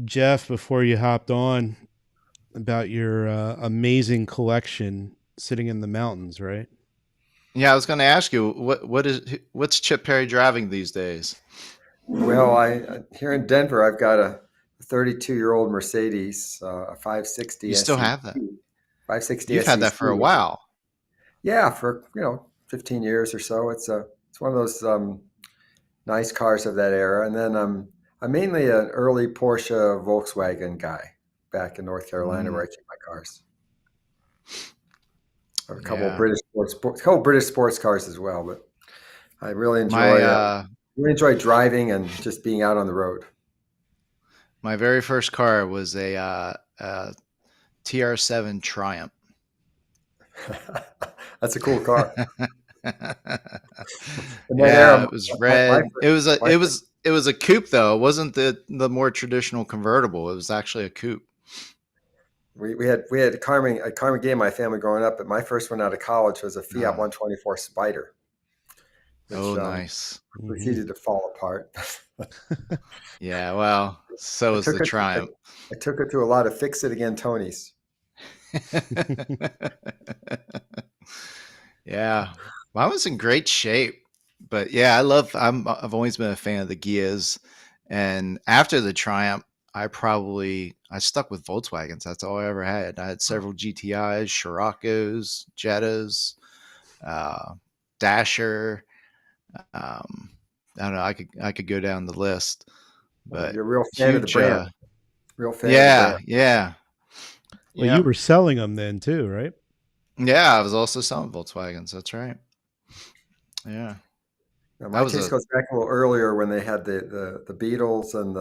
Jeff, before you hopped on, about your amazing collection sitting in the mountains, right? Yeah, I was going to ask you what's Chip Perry driving these days? Well, here in Denver, I've got a 32-year-old Mercedes, a You 560 still SEC, have that? 560 You've had that SEC, for a which while. yeah, for 15 years or so. It's one of those nice cars of that era. And then I'm mainly an early Porsche Volkswagen guy back in North Carolina where I Mm, keep my cars. A yeah. couple British sports cars as well, but I My really enjoy driving and just being out on the road. my very first car was a TR7 Triumph. That's a cool car. In that era, Yeah, it was red. my It was a coupe though. It wasn't the more traditional convertible. It was actually a coupe. we had a car game in my family growing up, but my first one out of college was a Fiat Oh, 124 Spider, which oh, nice. Hmm. proceeded to fall apart. Yeah, well, so I is took the it Triumph. I took it to a lot of fix it again Tonys. Yeah, mine was in great shape, but yeah, I've always been a fan of the Gias, and after the Triumph, I stuck with Volkswagens. That's all I ever had. I had several GTIs, Scirocco's, Jettas, uh, Dasher. Um, I don't know. I could go down the list, but You're a real fan of the huge. brand. Real fan of the brand. Yeah, yeah, Well, you yeah, were selling them then too, right? yeah. I was also selling Volkswagens. That's right. Yeah, Now, that my was case a. goes back a little earlier when they had the Beetles and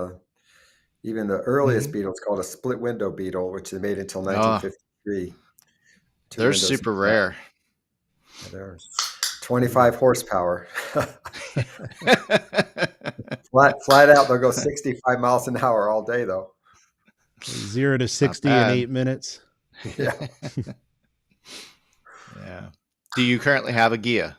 even the earliest Hmm. Beetles called a split window Beetle, which they made until Oh, 1953. Two they're windows super inside. rare. Yeah, they're 25 horsepower. Flat out, they'll go 65 miles an hour all day, though. 0 to It's not 60 in bad. 8 minutes. Yeah. Yeah. Do you currently have a Gia?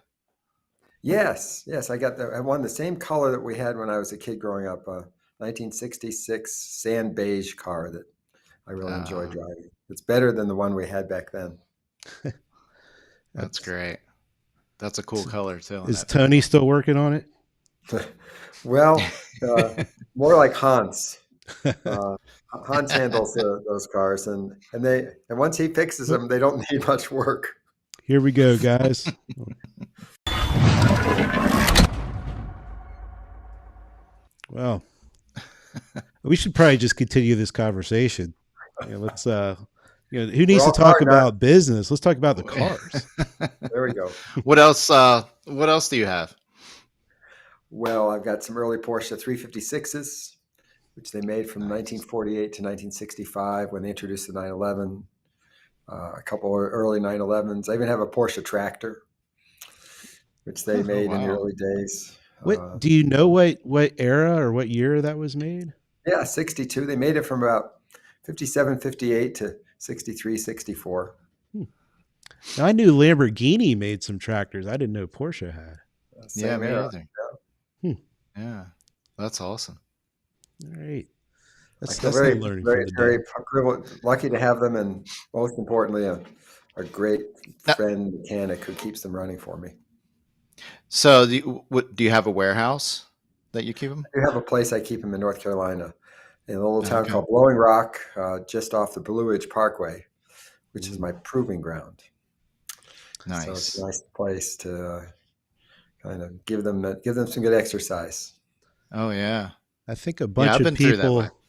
Yes. I won the same color that we had when I was a kid growing up, a 1966 sand beige car that I really enjoy Uh, driving. It's better than the one we had back then. that's That's great. That's a cool color too on is that thing. Tony still working on it? Well, more like Hans. Uh, Hans handles those cars, and once he fixes Oh, them, they don't need much work. here we go, guys. Well, we should probably just continue this conversation. Let's who We're needs to all talk car nuts. about business? Let's talk about the cars. There we go. What else? What else do you have? Well, I've got some early Porsche 356s, which they made from Nice. 1948 to 1965 when they introduced the 911. A couple of early 911s. I even have a Porsche tractor, which they Oh made in the wow. early days. What do you know what era or what year that was made? Yeah, 62. They made it from about 57, 58 to 63, 64. Hmm. Now, I knew Lamborghini made some tractors. I didn't know Porsche had. Yeah, Same me era. either. Hmm. Yeah, that's awesome. All right. I That's feel new very, learning for very, the day. very lucky to have them, and most importantly, a great Now, friend mechanic who keeps them running for me. so do you have a warehouse that you keep them? I do have a place I keep them in North Carolina, in a little town Okay. called Blowing Rock, just off the Blue Ridge Parkway, which is Ooh, my proving ground. So it's a Nice. nice place to kind of give them some good exercise. Oh yeah. I think a Yeah, bunch I've of been through that way. people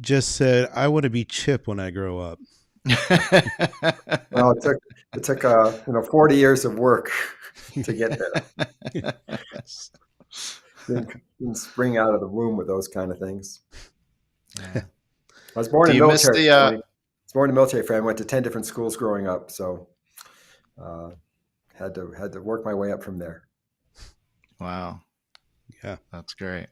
just said, "I want to be Chip when I grow up." Well, it took 40 years of work to get there. Didn't spring out of the womb with those kind of things. Yeah. I was born Do in a you miss military the family. I was born in a military family. Went to 10 different schools growing up, so uh, had to work my way up from there. Wow, Yeah. that's great.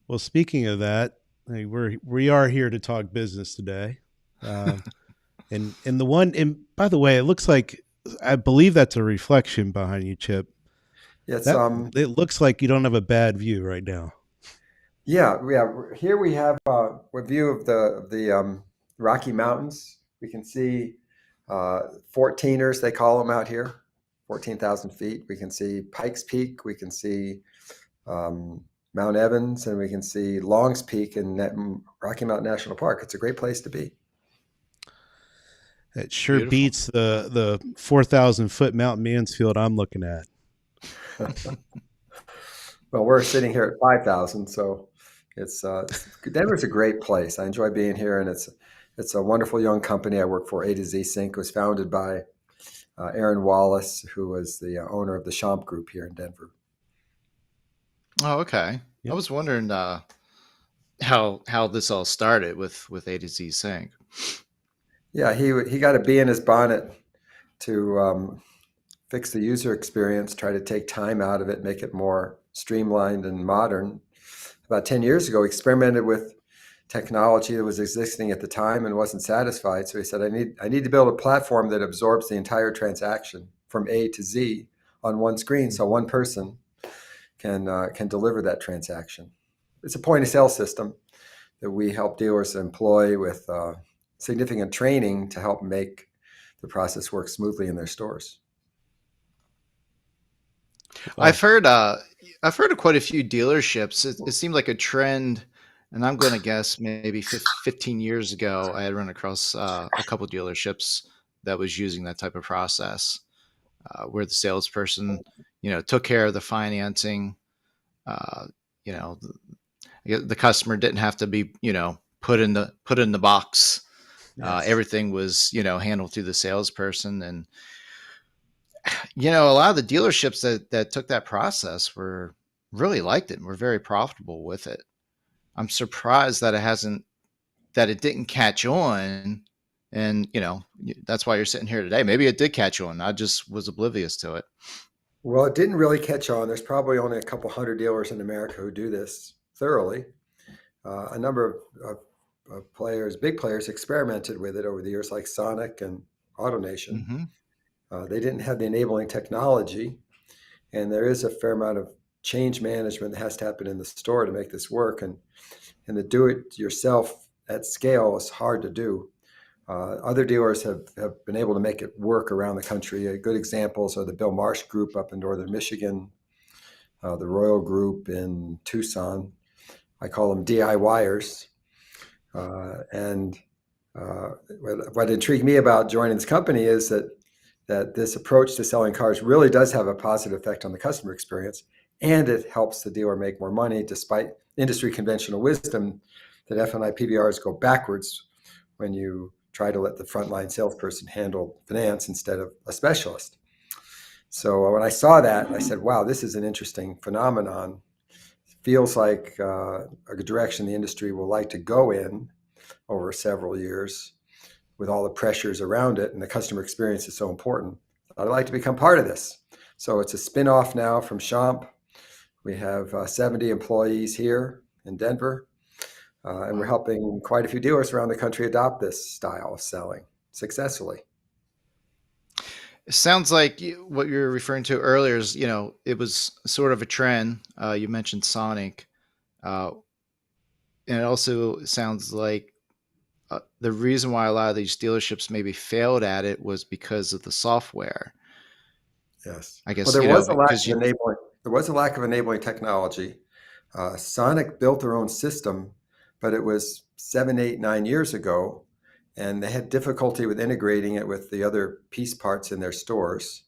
Well, speaking of that, hey, we are here to talk business today. Um, and the one and by the way, it looks like I believe that's a reflection behind you, Chip. It's That it looks like you don't have a bad view right now. Yeah. Here we have a view of the Rocky Mountains. We can see 14ers, they call them out here, 14,000 feet. We can see Pikes Peak. We can see um, Mount Evans, and we can see Long's Peak in Rocky Mountain National Park. It's a great place to be. It sure Beautiful. beats the 4,000-foot Mount Mansfield I'm looking at. Well, we're sitting here at 5,000, so Denver's a great place. I enjoy being here, and it's a wonderful young company I work for. A2Z Sync. It was founded by Aaron Wallace, who was the owner of the Schomp Group here in Denver. Oh, okay. I Yep. was wondering how this all started with A to Z Sync. Yeah, he got a bee in his bonnet to fix the user experience, try to take time out of it, make it more streamlined and modern. About 10 years ago, he experimented with technology that was existing at the time and wasn't satisfied. So he said, I need to build a platform that absorbs the entire transaction from A to Z on one screen, so one person can deliver that transaction. It's a point of sale system that we help dealers employ with significant training to help make the process work smoothly in their stores. Wow. I've heard of quite a few dealerships. It seemed like a trend, and I'm going to guess maybe 15 years ago, I had run across a couple dealerships that was using that type of process, where the salesperson, took care of the financing. Uh, you know, the customer didn't have to be, put in the box. Yes. Everything was, handled through the salesperson, and a lot of the dealerships that took that process were really liked it and were very profitable with it. I'm surprised that it didn't catch on. And, that's why you're sitting here today. Maybe it did catch on. I just was oblivious to it. Well, it didn't really catch on. There's probably only a couple hundred dealers in America who do this thoroughly. A number of players, big players, experimented with it over the years, like Sonic and AutoNation. Mm-hmm. They didn't have the enabling technology, and there is a fair amount of change management that has to happen in the store to make this work. And the do-it-yourself at scale is hard to do. Other dealers have been able to make it work around the country. Good examples are the Bill Marsh Group up in northern Michigan, the Royal Group in Tucson. I call them DIYers. And what intrigued me about joining this company is that this approach to selling cars really does have a positive effect on the customer experience, and it helps the dealer make more money despite industry conventional wisdom that F&I PVRs go backwards when you try to let the frontline salesperson handle finance instead of a specialist. So when I saw that, I said, wow, this is an interesting phenomenon. Feels like a direction the industry will like to go in over several years with all the pressures around it, and the customer experience is so important. I'd like to become part of this. So it's a spin-off now from Schomp. We have 70 employees here in Denver, and we're helping quite a few dealers around the country adopt this style of selling successfully. It sounds like what you were referring to earlier is, it was sort of a trend. You mentioned Sonic. And it also sounds like the reason why a lot of these dealerships maybe failed at it was because of the software. Yes. I Well, guess, there was a lack because of enabling. There was a lack of enabling technology. Sonic built their own system, but it was 7, 8, 9 years ago, and they had difficulty with integrating it with the other piece parts in their stores.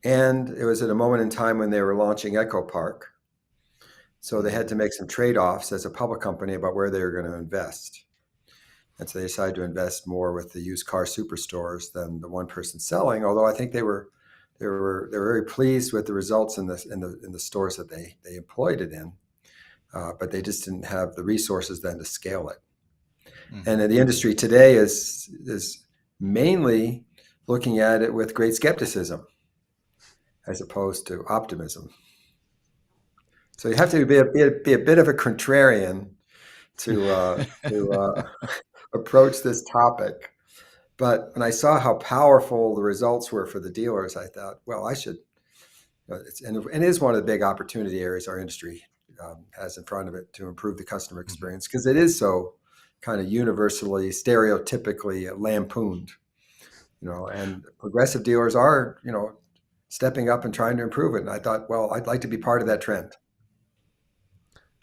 And it was at a moment in time when they were launching Echo Park. So they had to make some trade-offs as a public company about where they were going to invest. And so they decided to invest more with the used car superstores than the one person selling. Although I think they were very pleased with the results in the stores that they employed it in, but they just didn't have the resources then to scale it. Mm-hmm. And the industry today is mainly looking at it with great skepticism as opposed to optimism. So you have to be a bit of a contrarian to approach this topic. But when I saw how powerful the results were for the dealers, I thought, well, I should. And it is one of the big opportunity areas our industry has in front of it to improve the customer experience, because it is so kind of universally, stereotypically lampooned, and progressive dealers are, stepping up and trying to improve it. And I thought, well, I'd like to be part of that trend.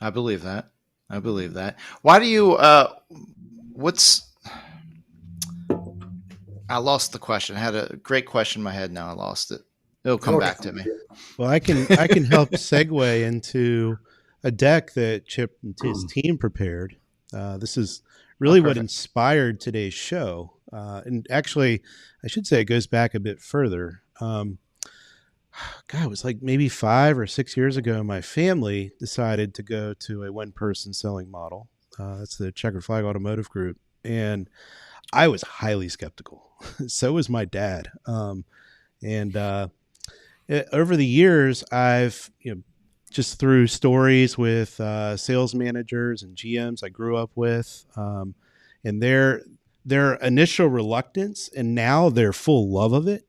I believe that. I believe that. Why do you, I lost the question. I had a great question in my head. Now I lost it. It'll come back to me. Well, I can help segue into a deck that Chip and his team prepared. This is really what inspired today's show. And actually, I should say it goes back a bit further. It was like maybe 5 or 6 years ago, my family decided to go to a one-person selling model. That's the Checkered Flag Automotive Group. And I was highly skeptical. So was my dad. Over the years, I've, just through stories with sales managers and GMs I grew up with, and their initial reluctance and now their full love of it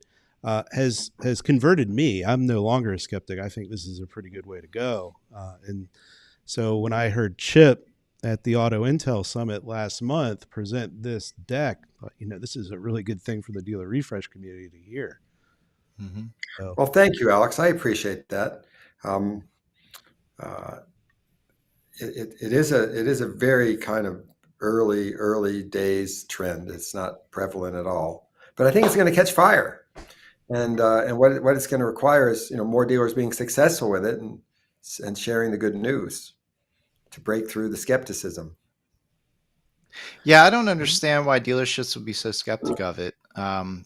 has converted me. I'm no longer a skeptic. I think this is a pretty good way to go. And so when I heard Chip at the Auto Intel Summit last month present this deck, this is a really good thing for the DealerRefresh community to hear. Mm-hmm. So. Well, thank you, Alex. I appreciate that. It is a very kind of early days trend. It's not prevalent at all, but I think it's going to catch fire. And what it's going to require is more dealers being successful with it and sharing the good news to break through the skepticism. Yeah, I don't understand why dealerships would be so skeptic of it. When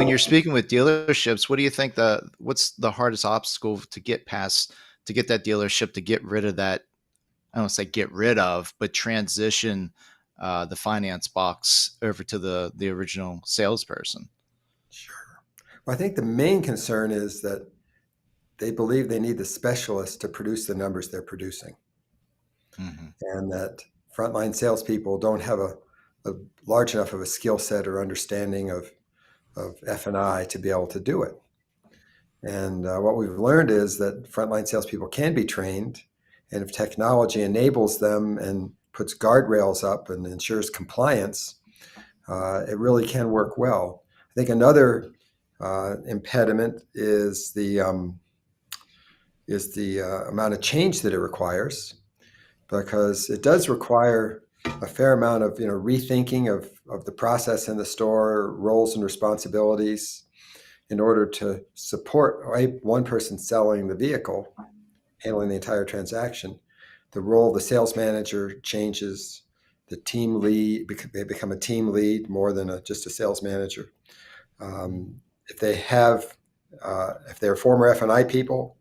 you're speaking with dealerships, what do you think what's the hardest obstacle to get past to get that dealership to get rid of that? I don't say get rid of, but transition the finance box over to the original salesperson. Sure. Well, I think the main concern is that they believe they need the specialist to produce the numbers they're producing, and that frontline salespeople don't have a large enough of a skill set or understanding of F&I to be able to do it. And what we've learned is that frontline salespeople can be trained, and if technology enables them and puts guardrails up and ensures compliance, it really can work well. I think another impediment is the amount of change that it requires, because it does require a fair amount of rethinking of the process in the store, roles and responsibilities, in order to support one person selling the vehicle, handling the entire transaction. The role of the sales manager changes. The team lead, they become a team lead more than just a sales manager. If they're former F&I people,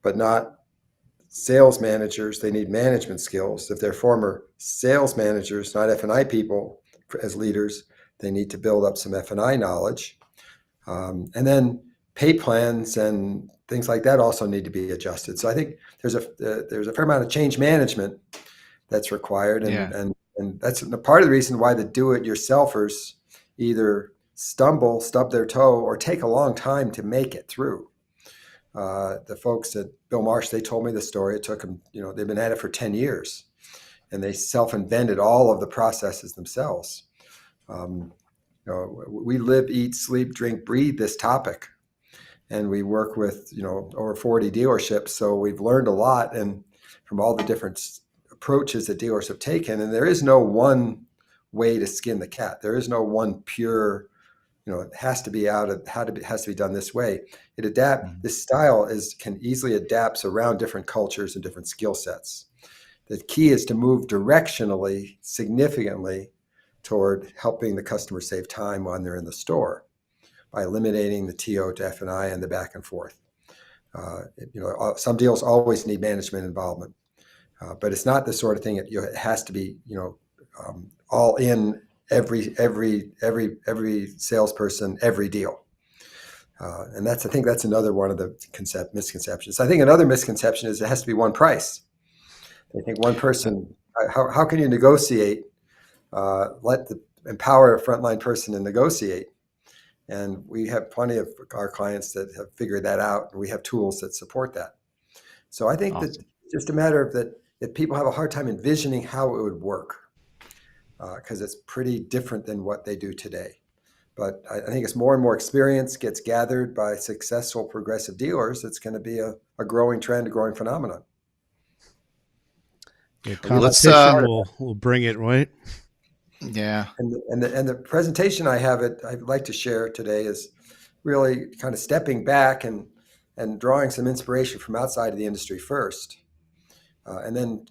but not sales managers, they need management skills. If they're former sales managers, not F&I people as leaders, they need to build up some F&I knowledge. And then pay plans and things like that also need to be adjusted. So I think there's a fair amount of change management that's required, and that's part of the reason why the do-it-yourselfers either stub their toe, or take a long time to make it through. The folks at Bill Marsh, they told me the story. It took them, they've been at it for 10 years, and they self-invented all of the processes themselves. We live, eat, sleep, drink, breathe this topic, and we work with over 40 dealerships. So we've learned a lot, and from all the different approaches that dealers have taken. And there is no one way to skin the cat. There is no one pure, it has to be has to be done this way. This style can easily adapts around different cultures and different skill sets. The key is to move directionally, significantly, toward helping the customer save time when they're in the store by eliminating the TO to F&I and the back and forth. Some deals always need management involvement, but it's not the sort of thing that it has to be, all in every salesperson, every deal. And I think that's another one of the misconceptions. I think another misconception is it has to be one price. I think one person, how can you negotiate? Empower a frontline person to negotiate. And we have plenty of our clients that have figured that out, and we have tools that support that. So I think that Awesome. it's just a matter of that people have a hard time envisioning how it would work because it's pretty different than what they do today. But I think as more and more experience gets gathered by successful progressive dealers, it's going to be a growing trend, a growing phenomenon. Yeah, And we'd like to Let's be competition part of that. will bring it, right? yeah. And the presentation I'd like to share today is really kind of stepping back and drawing some inspiration from outside of the industry first, and then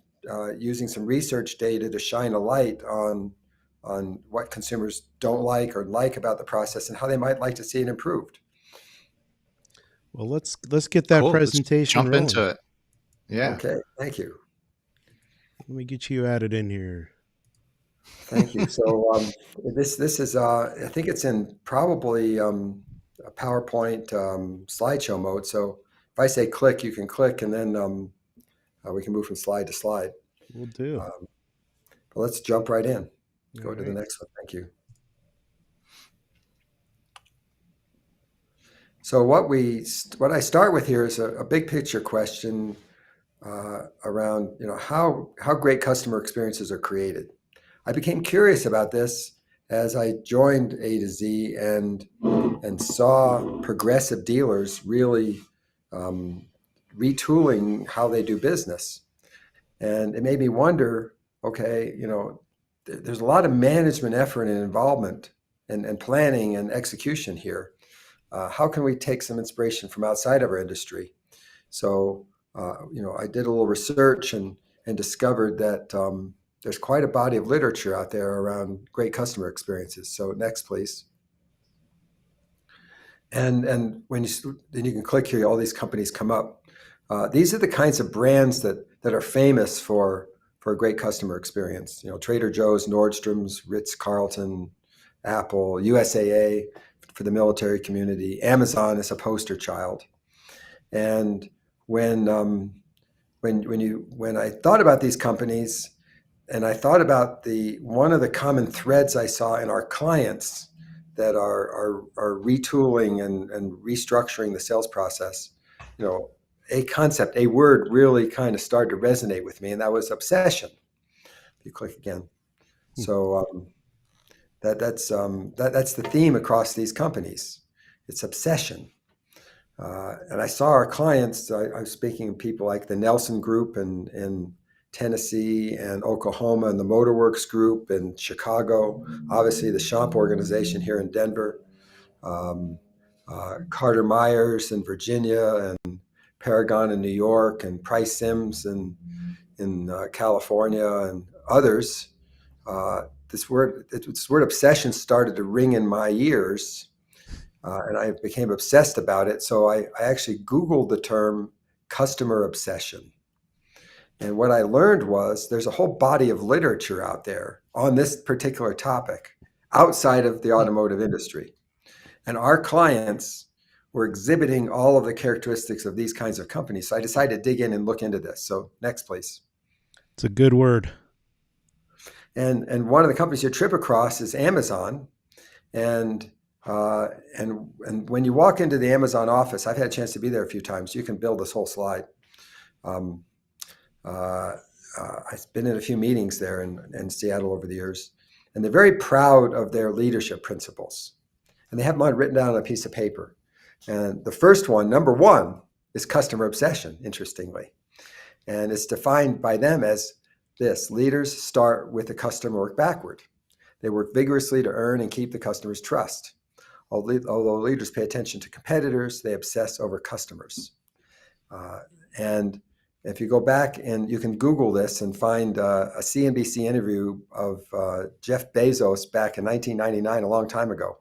using some research data to shine a light on what consumers don't like or like about the process and how they might like to see it improved. Well, let's get that Cool. Let's presentation jump rolling. into it. Yeah. Okay, thank you. Let me get you added in here. Thank you. So this is I think it's in probably a PowerPoint slideshow mode. So if I say click, you can click, and then we can move from slide to slide. We'll do. But let's jump right in. All Go to the right. next one. Thank you. So what I start with here is a big picture question around how great customer experiences are created. I became curious about this as I joined A to Z and saw progressive dealers really retooling how they do business. And it made me wonder, okay, there's a lot of management effort and involvement and planning and execution here. How can we take some inspiration from outside of our industry? So, I did a little research and discovered that there's quite a body of literature out there around great customer experiences. So next, please. And when then you can click here, all these companies come up. These are the kinds of brands that are famous for a great customer experience. Trader Joe's, Nordstrom's, Ritz-Carlton, Apple, USAA for the military community. Amazon is a poster child. And when I thought about these companies, and I thought about one of the common threads I saw in our clients that are retooling and restructuring the sales process, a concept, a word really kind of started to resonate with me, and that was obsession. If you click again, so that's the theme across these companies. It's obsession. And I saw our clients, I was speaking to people like the Nelson Group in Tennessee and Oklahoma, and the Motorworks Group in Chicago, obviously the Schomp organization here in Denver, Carter Myers in Virginia, and Paragon in New York, and Price Sims in California, and others. This word obsession started to ring in my ears. And I became obsessed about it. So I actually Googled the term customer obsession. And what I learned was there's a whole body of literature out there on this particular topic outside of the automotive industry. And our clients were exhibiting all of the characteristics of these kinds of companies. So I decided to dig in and look into this. So next, please. It's a good word. And one of the companies you trip across is Amazon. And when you walk into the Amazon office, I've had a chance to be there a few times. You can build this whole slide. I've been in a few meetings there in Seattle over the years, and they're very proud of their leadership principles, and they have them written down on a piece of paper. And the first one, number one, is customer obsession. Interestingly, and it's defined by them as this: leaders start with the customer, work backward. They work vigorously to earn and keep the customer's trust. Although leaders pay attention to competitors, they obsess over customers. And if you go back and you can Google this and find a CNBC interview of Jeff Bezos back in 1999, a long time ago.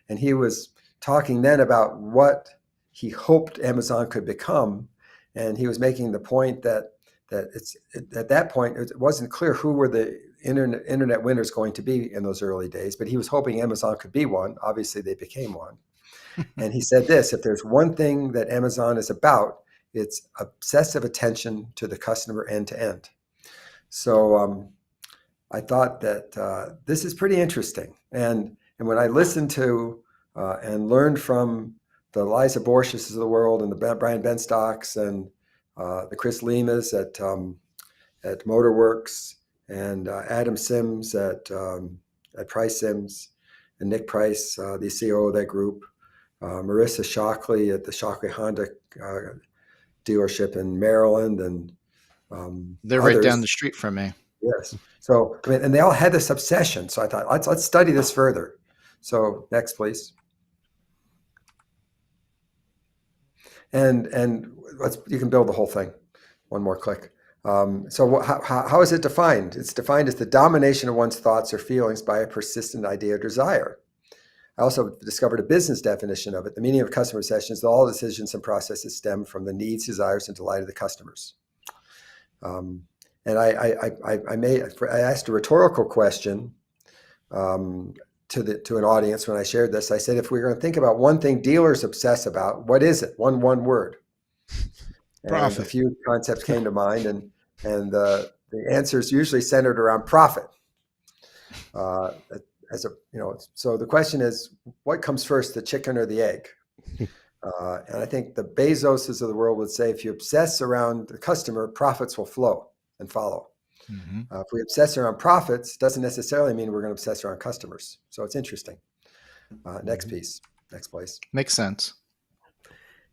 And he was talking then about what he hoped Amazon could become. And he was making the point that at that point, it wasn't clear who were the internet winners going to be in those early days, but he was hoping Amazon could be one. Obviously, they became one. And he said this: if there's one thing that Amazon is about, it's obsessive attention to the customer end to end. So I thought that this is pretty interesting. And when I listened to and learned from the Liza Borges of the world and the Brian Benstocks and the Chris Limas at Motorworks, and Adam Sims at Price Sims, and Nick Price, the CEO of that group, Marissa Shockley at the Shockley Honda dealership in Maryland, and They're right others. down the street from me. Yes. So, I mean, and they all had this obsession. So I thought, let's study this further. So next, please. And you can build the whole thing. One more click. So how is it defined? It's defined as the domination of one's thoughts or feelings by a persistent idea or desire. I also discovered a business definition of it. The meaning of customer obsession is that all decisions and processes stem from the needs, desires, and delight of the customers. And I asked a rhetorical question to an audience when I shared this. I said, if we're going to think about one thing dealers obsess about, what is it? One word. Profit. And a few concepts came to mind, and the answers usually centered around profit. So the question is, what comes first, the chicken or the egg? And I think the Bezoses of the world would say, if you obsess around the customer, profits will flow and follow. Mm-hmm. If we obsess around profits, doesn't necessarily mean we're going to obsess around customers. So it's interesting. Next piece. Next place. Makes sense.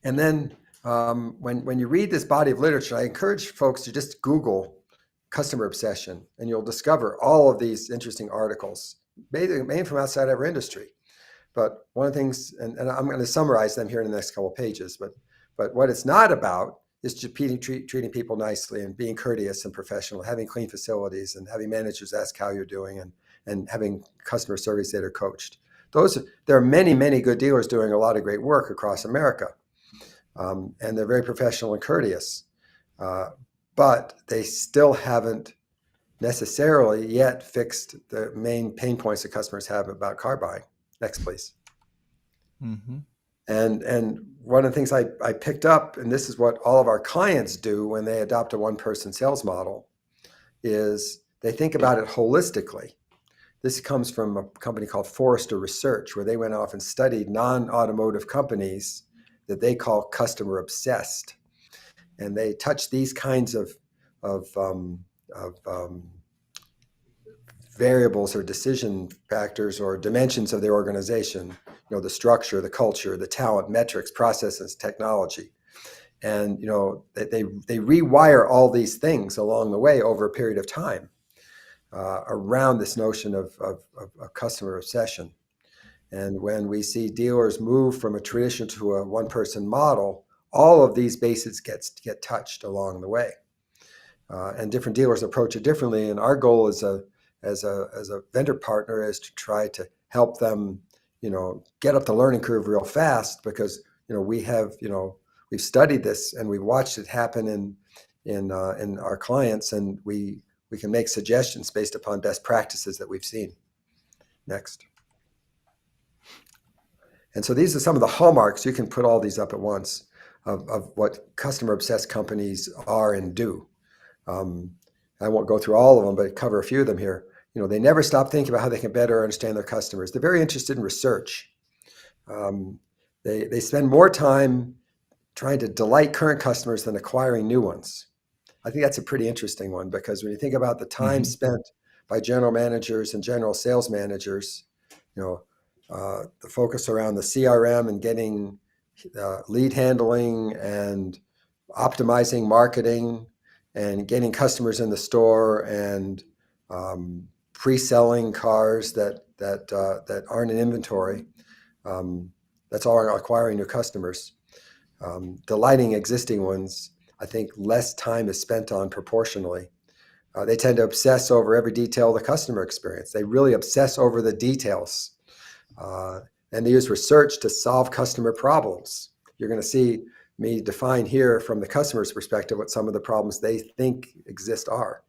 And then when you read this body of literature, I encourage folks to just Google customer obsession, and you'll discover all of these interesting articles, made from outside our industry. But one of the things, and I'm going to summarize them here in the next couple of pages, but what it's not about is just treating people nicely and being courteous and professional, having clean facilities and having managers ask how you're doing, and having customer service that are coached. There are many, many good dealers doing a lot of great work across America. And they're very professional and courteous, but they still haven't necessarily yet fixed the main pain points that customers have about car buying. Next, please. Mm-hmm. And one of the things I picked up, and this is what all of our clients do when they adopt a one-person sales model, is they think about it holistically. This comes from a company called Forrester Research, where they went off and studied non-automotive companies that they call customer obsessed, and they touch these kinds of variables or decision factors or dimensions of their organization. The structure, the culture, the talent, metrics, processes, technology, and they rewire all these things along the way over a period of time around this notion of customer obsession. And when we see dealers move from a tradition to a one-person model, all of these bases get touched along the way. And different dealers approach it differently. And our goal as a vendor partner is to try to help them, get up the learning curve real fast, because we've studied this and we've watched it happen in our clients, and we can make suggestions based upon best practices that we've seen. Next. And so these are some of the hallmarks. You can put all these up at once of what customer obsessed companies are and do. I won't go through all of them, but cover a few of them here. They never stop thinking about how they can better understand their customers. They're very interested in research. They spend more time trying to delight current customers than acquiring new ones. I think that's a pretty interesting one, because when you think about the time spent by general managers and general sales managers, the focus around the CRM and getting lead handling and optimizing marketing and getting customers in the store and pre-selling cars that aren't in inventory. That's all acquiring new customers. Delighting existing ones, I think less time is spent on proportionally. They tend to obsess over every detail of the customer experience. They really obsess over the details. And they use research to solve customer problems. You're going to see me define here from the customer's perspective what some of the problems they think exist are.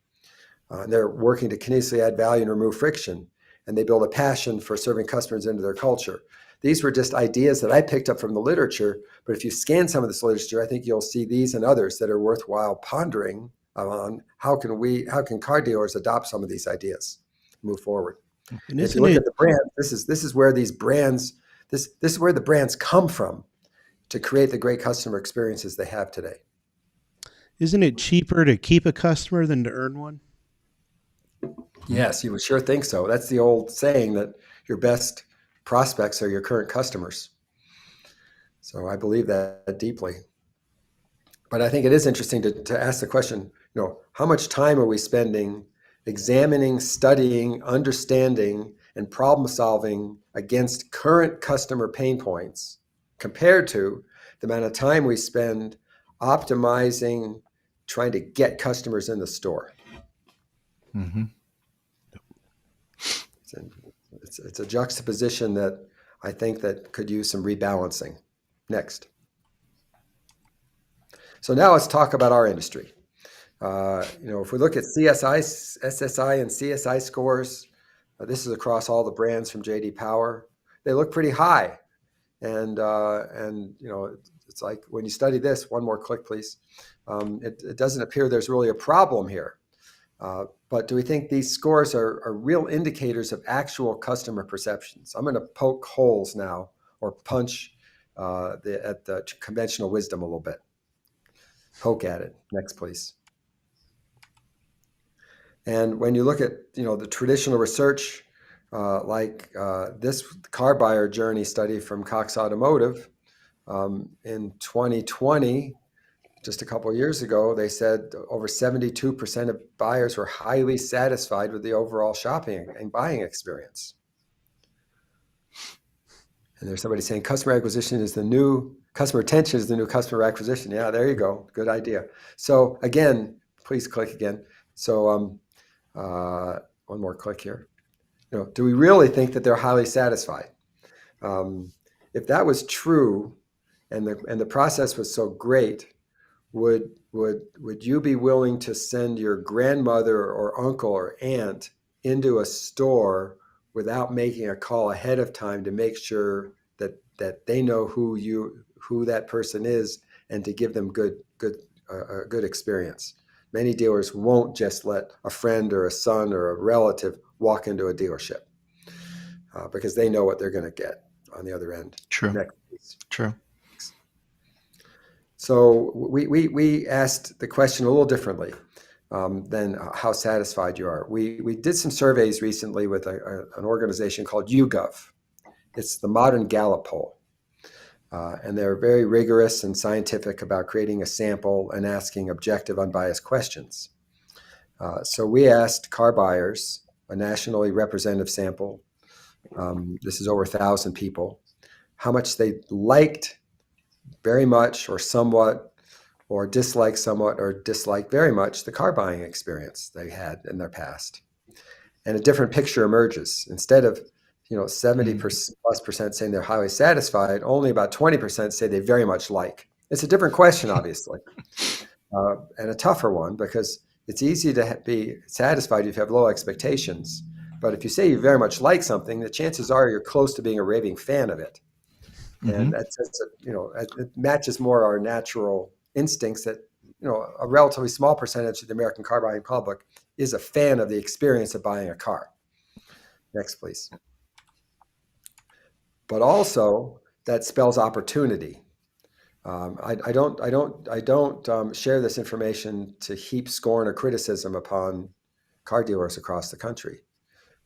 They're working to continuously add value and remove friction, and they build a passion for serving customers into their culture. These were just ideas that I picked up from the literature, but if you scan some of this literature, I think you'll see these and others that are worthwhile pondering on how can car dealers adopt some of these ideas, move forward. And if you look at the brand, this is where these brands, this is where the brands come from to create the great customer experiences they have today. Isn't it cheaper to keep a customer than to earn one? Yes, you would sure think so. That's the old saying that your best prospects are your current customers. So I believe that deeply. But I think it is interesting to ask the question, how much time are we spending examining, studying, understanding, and problem solving against current customer pain points compared to the amount of time we spend optimizing, trying to get customers in the store? Mm-hmm. It's a juxtaposition that I think that could use some rebalancing. Next. So now let's talk about our industry. If we look at CSI, SSI, and CSI scores, this is across all the brands from JD Power. They look pretty high, and it's like when you study this. One more click, please. It doesn't appear there's really a problem here. But do we think these scores are real indicators of actual customer perceptions? I'm going to poke holes now, or punch at the conventional wisdom a little bit. Poke at it. Next, please. And when you look at the traditional research, like this car buyer journey study from Cox Automotive in 2020, just a couple of years ago, they said over 72% of buyers were highly satisfied with the overall shopping and buying experience. And there's somebody saying customer retention is the new customer acquisition. Yeah, there you go. Good idea. So again, please click again. So one more click here. Do we really think that they're highly satisfied? If that was true, and the process was so great, would you be willing to send your grandmother or uncle or aunt into a store without making a call ahead of time to make sure that they know who that person is, and to give them good experience? Many dealers won't just let a friend or a son or a relative walk into a dealership because they know what they're going to get on the other end. True. Next, please. True. So we asked the question a little differently than how satisfied you are. We did some surveys recently with an organization called YouGov. It's the modern Gallup poll. And they're very rigorous and scientific about creating a sample and asking objective, unbiased questions. So we asked car buyers, a nationally representative sample, this is over 1,000 people, how much they liked very much or somewhat, or disliked somewhat or disliked very much the car buying experience they had in their past. And a different picture emerges. Instead of 70+% saying they're highly satisfied, only about 20% say they very much like. It's a different question, obviously, and a tougher one, because it's easy to be satisfied if you have low expectations. But if you say you very much like something, the chances are you're close to being a raving fan of it. And it matches more our natural instincts that a relatively small percentage of the American car buying public is a fan of the experience of buying a car. Next, please. But also that spells opportunity. I don't share this information to heap scorn or criticism upon car dealers across the country.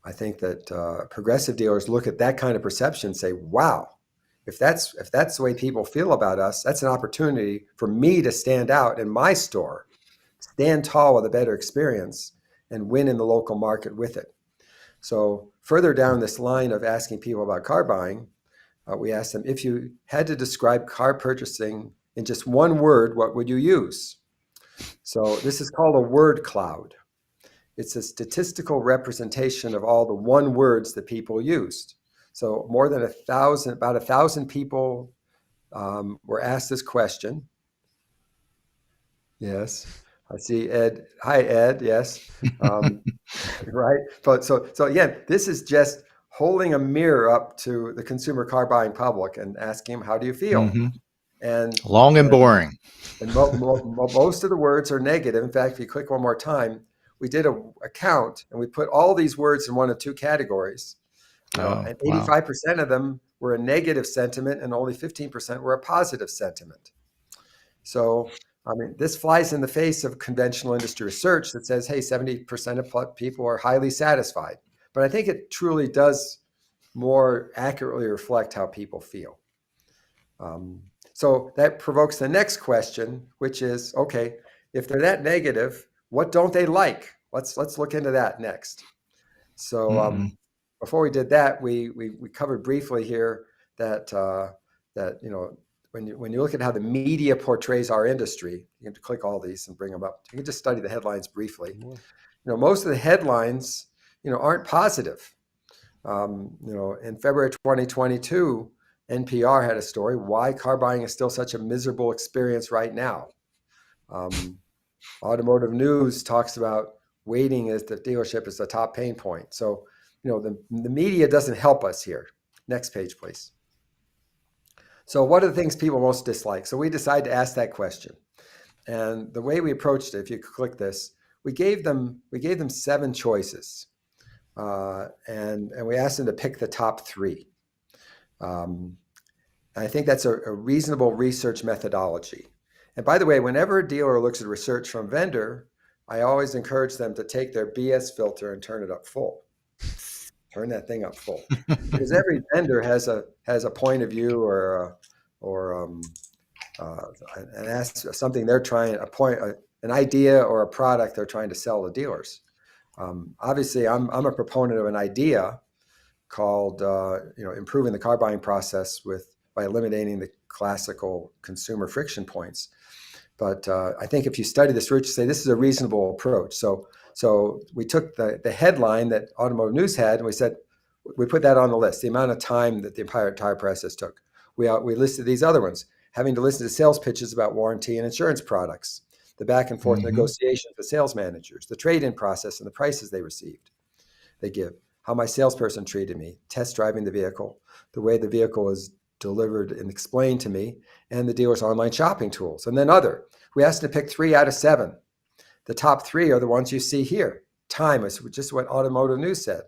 I think that progressive dealers look at that kind of perception and say, wow, if that's the way people feel about us, that's an opportunity for me to stand out in my store, stand tall with a better experience, and win in the local market with it. So further down this line of asking people about car buying, we asked them, if you had to describe car purchasing in just one word, what would you use? So this is called a word cloud. It's a statistical representation of all the one words that people used. So more than about 1,000 people were asked this question. Yes, I see Ed. Hi, Ed. Yes, right. But so again, this is just holding a mirror up to the consumer car buying public and asking them, how do you feel? Mm-hmm. And long and boring. And most of the words are negative. In fact, if you click one more time, we did a count and we put all these words in one of two categories. And 85% of them were a negative sentiment and only 15% were a positive sentiment. So I mean, this flies in the face of conventional industry research that says, hey, 70% of people are highly satisfied. But I think it truly does more accurately reflect how people feel. So that provokes the next question, which is, okay, if they're that negative, what don't they like? Let's look into that next. So before we did that, we covered briefly here that that when you look at how the media portrays our industry, you can click all these and bring them up. You can just study the headlines briefly. Most of the headlines aren't positive. In February 2022, NPR had a story, why car buying is still such a miserable experience right now. Automotive News talks about waiting as the dealership is the top pain point. So, the media doesn't help us here. Next page, please. So what are the things people most dislike? So we decided to ask that question. And the way we approached it, if you click this, we gave them 7 choices. And we asked them to pick the top 3. I think that's a reasonable research methodology. And by the way, whenever a dealer looks at research from vendor, I always encourage them to take their BS filter and turn it up full. Turn that thing up full, because every vendor has a point of view or and ask something they're trying an idea or a product they're trying to sell to dealers. Obviously, I'm a proponent of an idea called improving the car buying process by eliminating the classical consumer friction points. But I think if you study this research, say this is a reasonable approach. So we took the headline that Automotive News had, and we put that on the list, the amount of time that the entire process took. We listed these other ones, having to listen to sales pitches about warranty and insurance products, the back and forth negotiations with sales managers, the trade-in process and the prices they give, how my salesperson treated me, test driving the vehicle, the way the vehicle is delivered and explained to me, and the dealer's online shopping tools. And then we asked them to pick 3 out of 7. The top 3 are the ones you see here. Time is just what Automotive News said.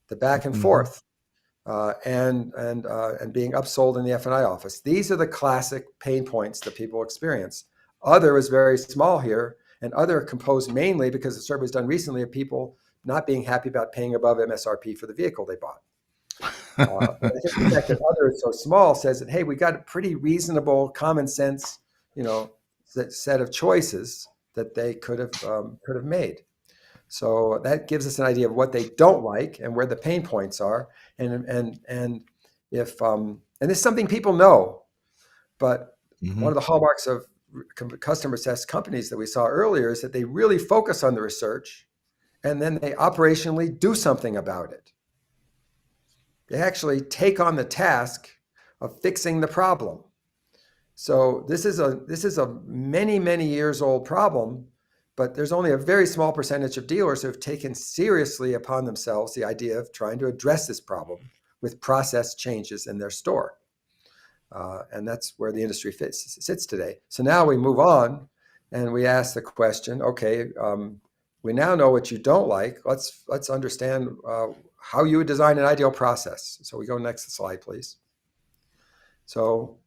The back and forth, and being upsold in the F&I office. These are the classic pain points that people experience. Other is very small here, and other composed mainly because the survey was done recently of people not being happy about paying above MSRP for the vehicle they bought. But I think the fact that other is so small says that, hey, we got a pretty reasonable, common sense, set of choices that they could have made. So that gives us an idea of what they don't like and where the pain points are. And if and this is something people know, but one of the hallmarks of customer obsessed companies that we saw earlier is that they really focus on the research and then they operationally do something about it. They actually take on the task of fixing the problem. So this is a many, many years old problem, but there's only a very small percentage of dealers who have taken seriously upon themselves the idea of trying to address this problem with process changes in their store. And that's where the industry sits today. So now we move on and we ask the question, okay, we now know what you don't like. Let's understand how you would design an ideal process. So we go next slide, please. So,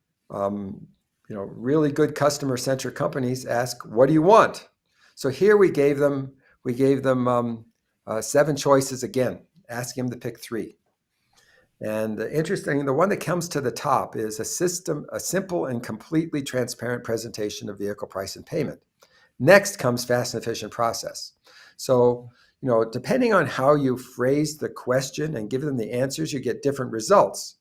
really good customer-centric companies ask, what do you want? So here we gave them 7 choices again, asking them to pick 3. And interesting, the one that comes to the top is a simple and completely transparent presentation of vehicle price and payment. Next comes fast and efficient process. So, depending on how you phrase the question and give them the answers, you get different results.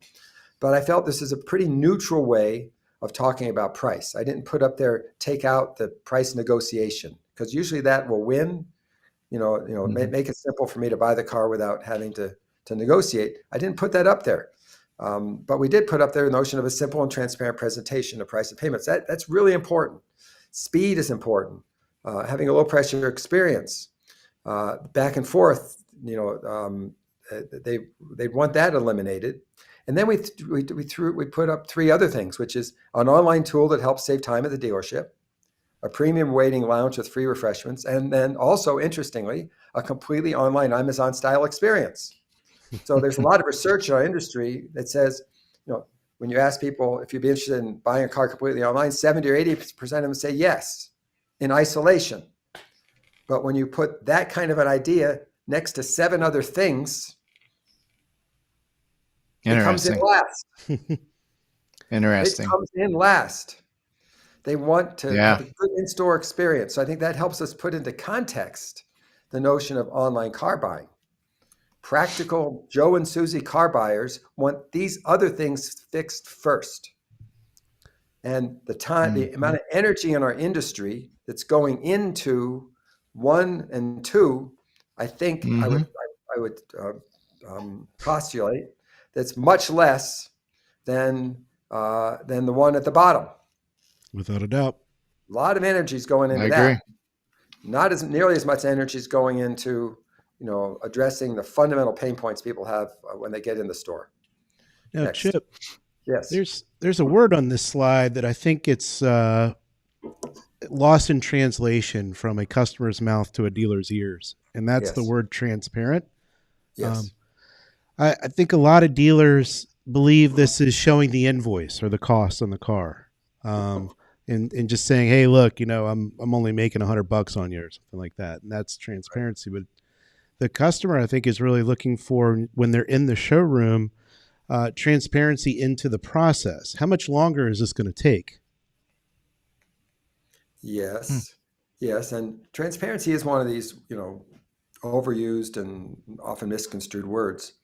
But I felt this is a pretty neutral way of talking about price. I didn't put up there, take out the price negotiation, because usually that will win. Make it simple for me to buy the car without having to negotiate. I didn't put that up there. But we did put up there the notion of a simple and transparent presentation of price and payments. That's really important. Speed is important. Having a low pressure experience. Back and forth, they want that eliminated. And then we put up 3 other things, which is an online tool that helps save time at the dealership, a premium waiting lounge with free refreshments, and then also, interestingly, a completely online Amazon-style experience. So there's a lot of research in our industry that says, when you ask people if you'd be interested in buying a car completely online, 70 or 80% of them say yes, in isolation. But when you put that kind of an idea next to 7 other things, it comes in Interesting. last. It Interesting. comes in last. They want to Yeah. have a good in-store experience. So I think that helps us put into context the notion of online car buying. Practical Joe and Susie car buyers want these other things fixed first. And the time, the amount of energy in our industry that's going into 1 and 2, I think I would postulate that's much less than the one at the bottom. Without a doubt. A lot of energy is going into I agree. that. Not as nearly as much energy is going into, addressing the fundamental pain points people have when they get in the store. Now, Next. Chip, Yes. there's a word on this slide that I think it's lost in translation from a customer's mouth to a dealer's ears, and that's the Yes. word transparent. Yes. I think a lot of dealers believe this is showing the invoice or the cost on the car, and just saying, "Hey, look, I'm only making $100 on you," or something like that, and that's transparency. But the customer, I think, is really looking for, when they're in the showroom, transparency into the process. How much longer is this going to take? Yes. Yes. And transparency is one of these, overused and often misconstrued words.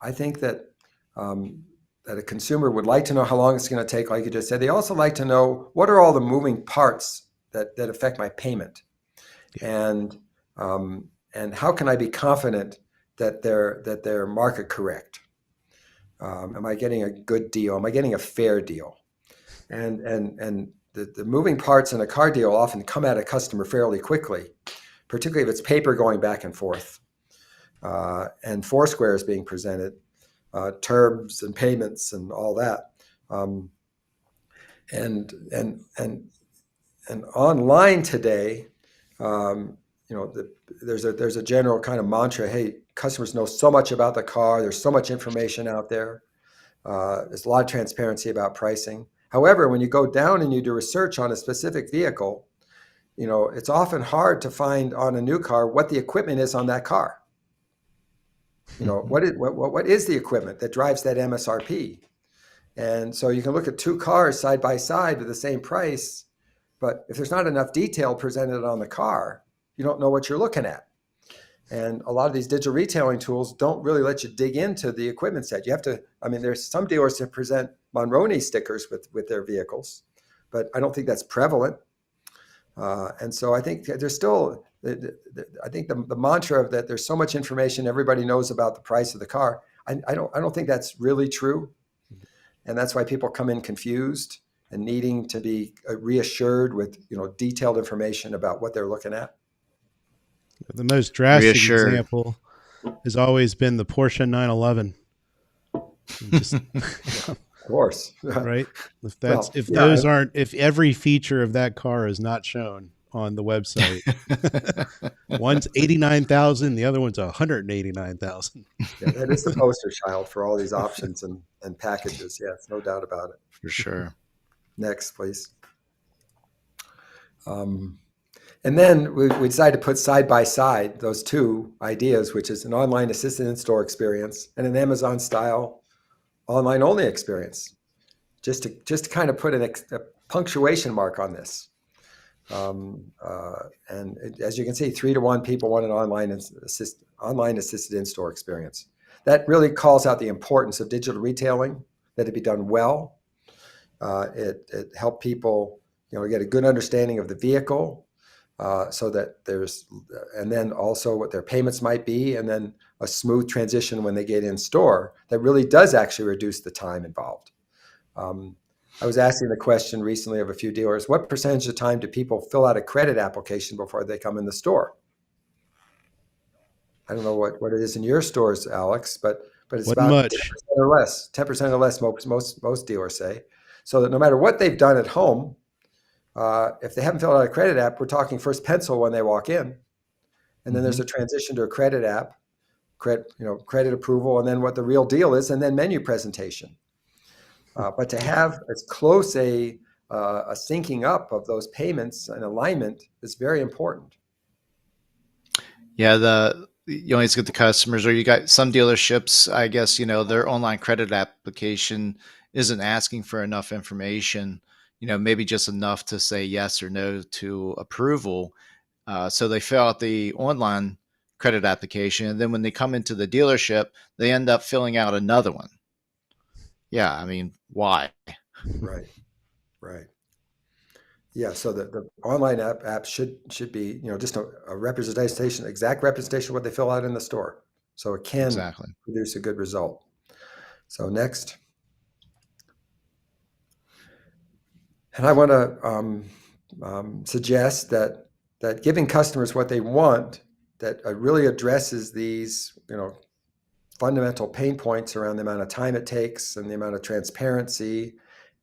I think that that a consumer would like to know how long it's going to take, like you just said. They also like to know what are all the moving parts that affect my payment, and how can I be confident that they're market correct? Am I getting a good deal? Am I getting a fair deal? And the moving parts in a car deal often come at a customer fairly quickly, particularly if it's paper going back and forth, and Foursquare is being presented, terms and payments and all that. And online today, there's a general kind of mantra. Hey, customers know so much about the car. There's so much information out there. There's a lot of transparency about pricing. However, when you go down and you do research on a specific vehicle, it's often hard to find on a new car what the equipment is on that car. What is the equipment that drives that MSRP? And so you can look at 2 cars side by side with the same price, but if there's not enough detail presented on the car, you don't know what you're looking at. And a lot of these digital retailing tools don't really let you dig into the equipment set. You have to, there's some dealers that present Monroney stickers with their vehicles, but I don't think that's prevalent. And so I think there's still, I think the mantra of that there's so much information, everybody knows about the price of the car. I don't think that's really true. And that's why people come in confused and needing to be reassured with, detailed information about what they're looking at. The most drastic Reassured. example has always been the Porsche 911. Of course. Right? If every feature of that car is not shown on the website, one's 89,000, the other one's 189,000. Yeah, that is the poster child for all these options and packages. Yes, no doubt about it. For sure. Next, please. And then we decided to put side by side those 2 ideas, which is an online assisted in-store experience and an Amazon-style online-only experience, just to kind of put a punctuation mark on this. And as you can see, 3-to-1 people want an online assisted in-store experience. That really calls out the importance of digital retailing, that it be done well. It helped people, get a good understanding of the vehicle, so that and then also what their payments might be, and then a smooth transition when they get in store that really does actually reduce the time involved. I was asking the question recently of a few dealers, what percentage of the time do people fill out a credit application before they come in the store? I don't know what it is in your stores, Alex, but it's Wasn't about much. 10% or less. 10% or less, most dealers say. So that no matter what they've done at home, if they haven't filled out a credit app, we're talking first pencil when they walk in, and then there's a transition to a credit app, credit approval, and then what the real deal is, and then menu presentation. But to have as close a syncing up of those payments and alignment is very important. Yeah, you always get the customers, or you got some dealerships, I guess, their online credit application isn't asking for enough information, maybe just enough to say yes or no to approval. So they fill out the online credit application, and then when they come into the dealership, they end up filling out another one. Yeah, I mean, why? Right, right. Yeah, so the online app should be, just a representation, exact representation of what they fill out in the store. So it can Exactly. produce a good result. So next. And I want to suggest that giving customers what they want that really addresses these, fundamental pain points around the amount of time it takes and the amount of transparency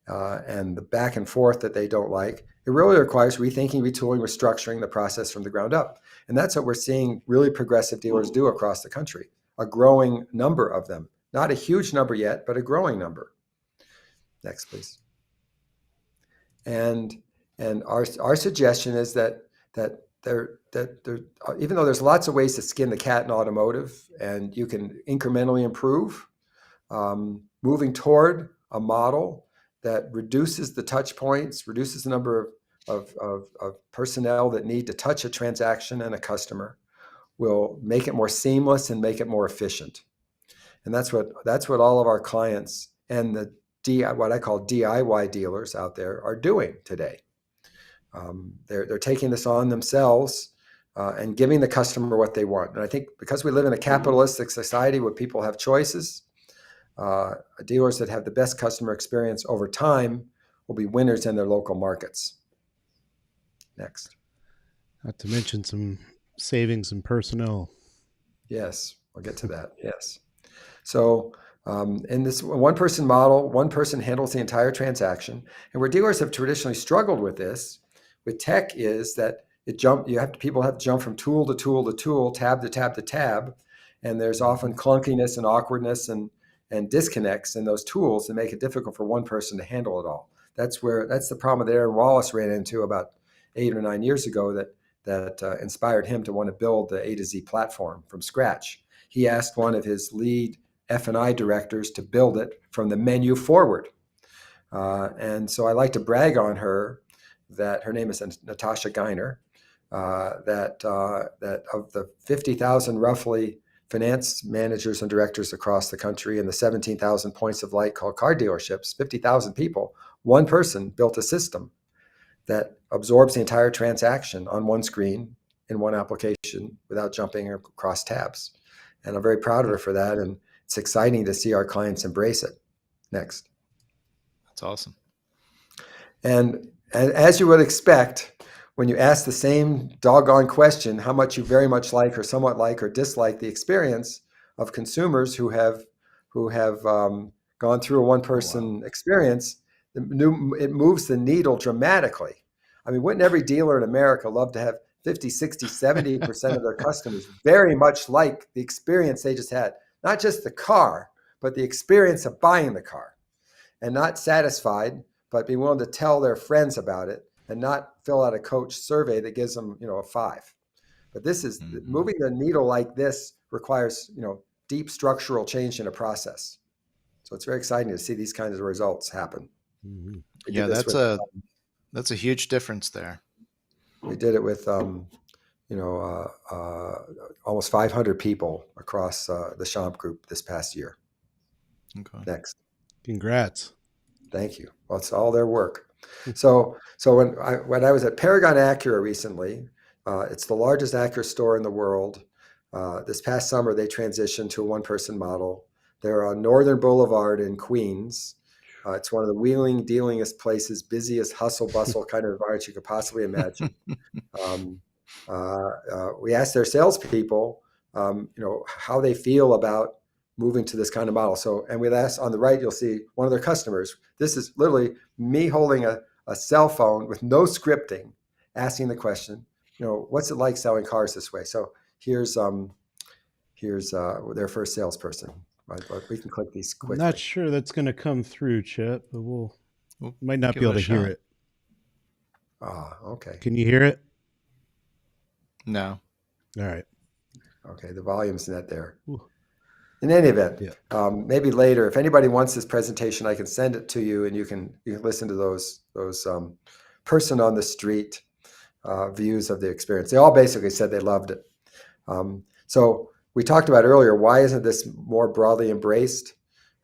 and the back and forth that they don't like. It really requires rethinking, retooling, restructuring the process from the ground up. And that's what we're seeing really progressive dealers do across the country, a growing number of them. Not a huge number yet, but a growing number. Next, please. And our suggestion is that there even though there's lots of ways to skin the cat in automotive, and you can incrementally improve, moving toward a model that reduces the touch points, reduces the number of personnel that need to touch a transaction and a customer, will make it more seamless and make it more efficient. And that's what all of our clients and the what I call DIY dealers out there are doing today. They're taking this on themselves and giving the customer what they want. And I think because we live in a capitalistic society where people have choices, dealers that have the best customer experience over time will be winners in their local markets. Next. Not to mention some savings in personnel. Yes, we'll get to that. Yes. So in this one-person model, one person handles the entire transaction. And where dealers have traditionally struggled with this, with tech, is that people have to jump from tool to tool to tool, tab to tab to tab, and there's often clunkiness and awkwardness and disconnects in those tools that make it difficult for one person to handle it all. That's the problem that Aaron Wallace ran into about 8 or 9 years ago that inspired him to want to build the A2Z platform from scratch. He asked one of his lead F&I directors to build it from the menu forward. And so I like to brag on her that her name is Natasha Geiner, that of the 50,000 roughly finance managers and directors across the country and the 17,000 points of light called car dealerships, 50,000 people, one person built a system that absorbs the entire transaction on one screen in one application without jumping across tabs. And I'm very proud of her for that. And it's exciting to see our clients embrace it. Next. That's awesome. And as you would expect, when you ask the same doggone question, how much you very much like or somewhat like or dislike the experience of consumers who have gone through a one-person experience, it moves the needle dramatically. I mean, wouldn't every dealer in America love to have 50, 60, 70% of their customers very much like the experience they just had? Not just the car, but the experience of buying the car, and not satisfied, but be willing to tell their friends about it and not fill out a coach survey that gives them, a 5. But this is moving the needle like this requires, deep structural change in a process. So it's very exciting to see these kinds of results happen. Mm-hmm. Yeah, that's a huge difference there. We did it with, almost 500 people across the Schomp group this past year. Okay. Next. Congrats. Thank you. Well, it's all their work. So when I was at Paragon Acura recently, it's the largest Acura store in the world. This past summer, they transitioned to a one-person model. They're on Northern Boulevard in Queens. It's one of the wheeling, dealingest places, busiest hustle bustle kind of environment you could possibly imagine. We asked their salespeople, how they feel about moving to this kind of model. So, and we asked on the right, you'll see one of their customers. This is literally me holding a cell phone with no scripting, asking the question, what's it like selling cars this way? So here's their first salesperson. But we can click these I'm not quickly. sure that's going to come through, Chip, but We'll might not give be it able a to hear shot. it. Okay. Can you hear it? No. All right. Okay, the volume's not there. Ooh. In any event, Yeah. maybe later, if anybody wants this presentation, I can send it to you, and you can listen to those person on the street views of the experience. They all basically said they loved it. So we talked about earlier, why isn't this more broadly embraced?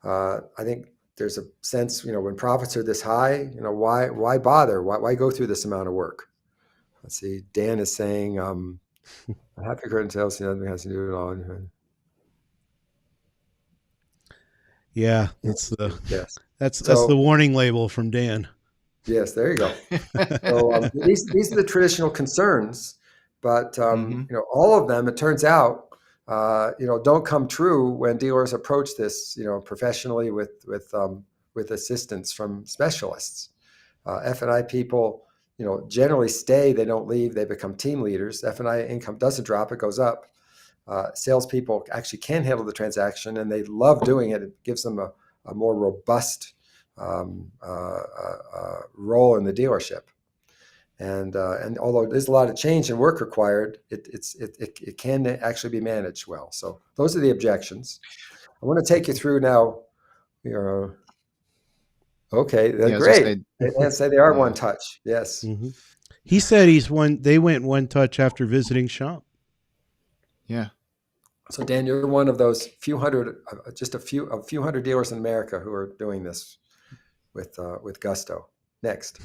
I think there's a sense, when profits are this high, why bother? Why go through this amount of work? Let's see. Dan is saying, happy current sales has to do it all. Yeah, that's the Yes. that's the So warning label from Dan. yes, there you go. So these are the traditional concerns, but Mm-hmm. all of them, it turns out, don't come true when dealers approach this, professionally with assistance from specialists. F&I people, generally stay. They don't leave. They become team leaders. F&I income doesn't drop; it goes up. Salespeople actually can handle the transaction, and they love doing it. It gives them a more robust role in the dealership. And although there's a lot of change and work required, it can actually be managed well. So those are the objections. I want to take you through now. Okay, Yeah, I was great. gonna And say they are yeah. one touch. Yes. Mm-hmm. He said they went one touch after visiting Schomp. Yeah. So Dan, you're one of those few hundred, just a few hundred dealers in America who are doing this with gusto. Next.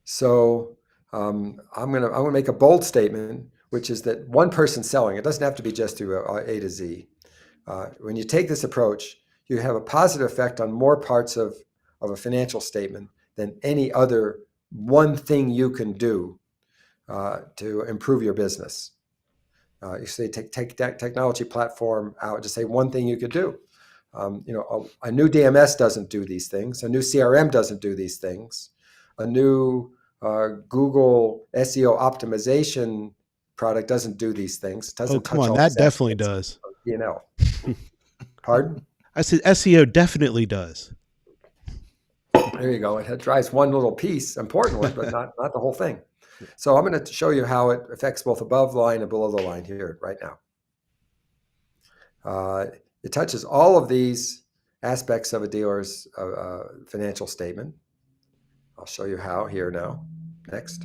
So I'm gonna make a bold statement, which is that one person selling, it doesn't have to be just through A to Z. When you take this approach, you have a positive effect on more parts of a financial statement than any other one thing you can do to improve your business. You say take that technology platform out, just say one thing you could do. A new DMS doesn't do these things. A new CRM doesn't do these things. A new Google SEO optimization product doesn't do these things. It Oh, doesn't come touch on, all that these definitely aspects does. of P&L. Pardon? I said SEO definitely does. There you go. It drives one little piece, important one, but not the whole thing. So I'm going to show you how it affects both above the line and below the line here right now. It touches all of these aspects of a dealer's financial statement. I'll show you how here now. Next.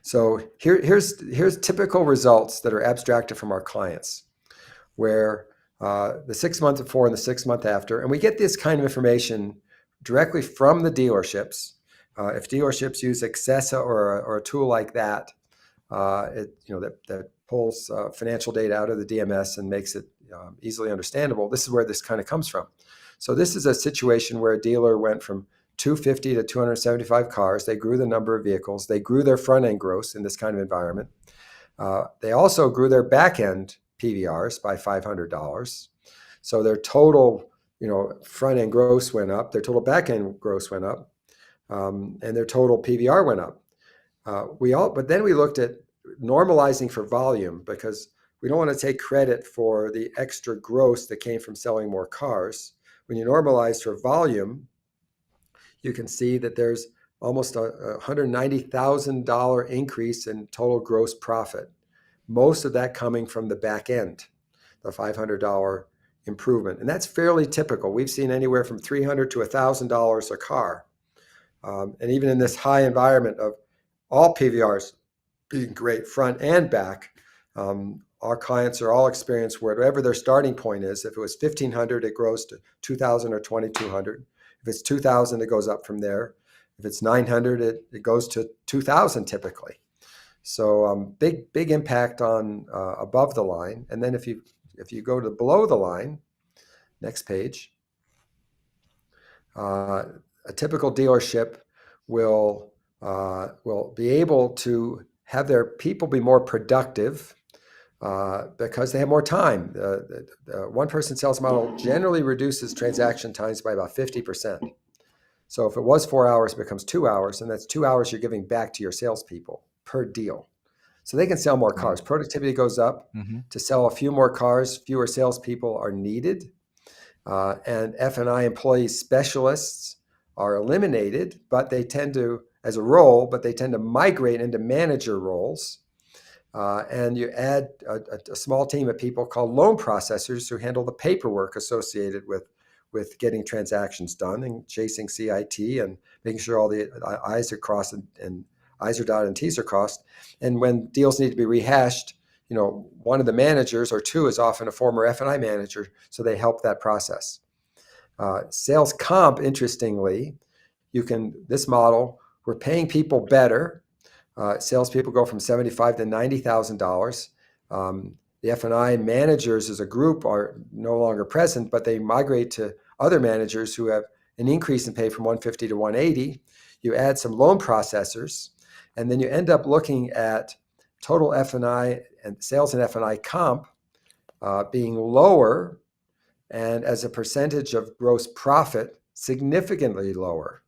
So here's typical results that are abstracted from our clients, where the 6 month before and the 6 month after, and we get this kind of information directly from the dealerships. If dealerships use Accessa or a tool like that, that pulls financial data out of the DMS and makes it easily understandable. This is where this kind of comes from. So this is a situation where a dealer went from 250 to 275 cars. They grew the number of vehicles. They grew their front end gross in this kind of environment. They also grew their back end PVRs by $500. So their total, front end gross went up. Their total back end gross went up, and their total PVR went up. But then we looked at normalizing for volume, because we don't want to take credit for the extra gross that came from selling more cars. When you normalize for volume, you can see that there's almost a $190,000 increase in total gross profit. Most of that coming from the back end, the $500 improvement. And that's fairly typical. We've seen anywhere from $300 to $1,000 a car. And even in this high environment of all PVRs being great front and back, our clients are all experienced whatever their starting point is. If it was 1,500, it grows to 2,000 or 2,200. If it's 2,000, it goes up from there. If it's 900, it goes to 2,000 typically. So big impact on above the line. And then if you go to below the line, next page, a typical dealership will be able to have their people be more productive because they have more time. The one person sales model generally reduces transaction times by about 50%. So if it was 4 hours, it becomes 2 hours, and that's 2 hours you're giving back to your salespeople per deal. So they can sell more cars. Productivity goes up. Mm-hmm. To sell a few more cars, fewer salespeople are needed. And F&I employee specialists are eliminated, but they tend to, as a role, but they tend to migrate into manager roles. And you add a small team of people called loan processors who handle the paperwork associated with getting transactions done and chasing CIT and making sure all the I's are crossed and I's are dotted and T's are crossed. And when deals need to be rehashed, one of the managers or two is often a former F&I manager, so they help that process. Sales comp, interestingly, this model, we're paying people better. Salespeople go from $75,000 to $90,000. The F&I managers as a group are no longer present, but they migrate to other managers who have an increase in pay from 150 to 180. You add some loan processors, and then you end up looking at total F&I and sales and F&I comp being lower, and as a percentage of gross profit, significantly lower.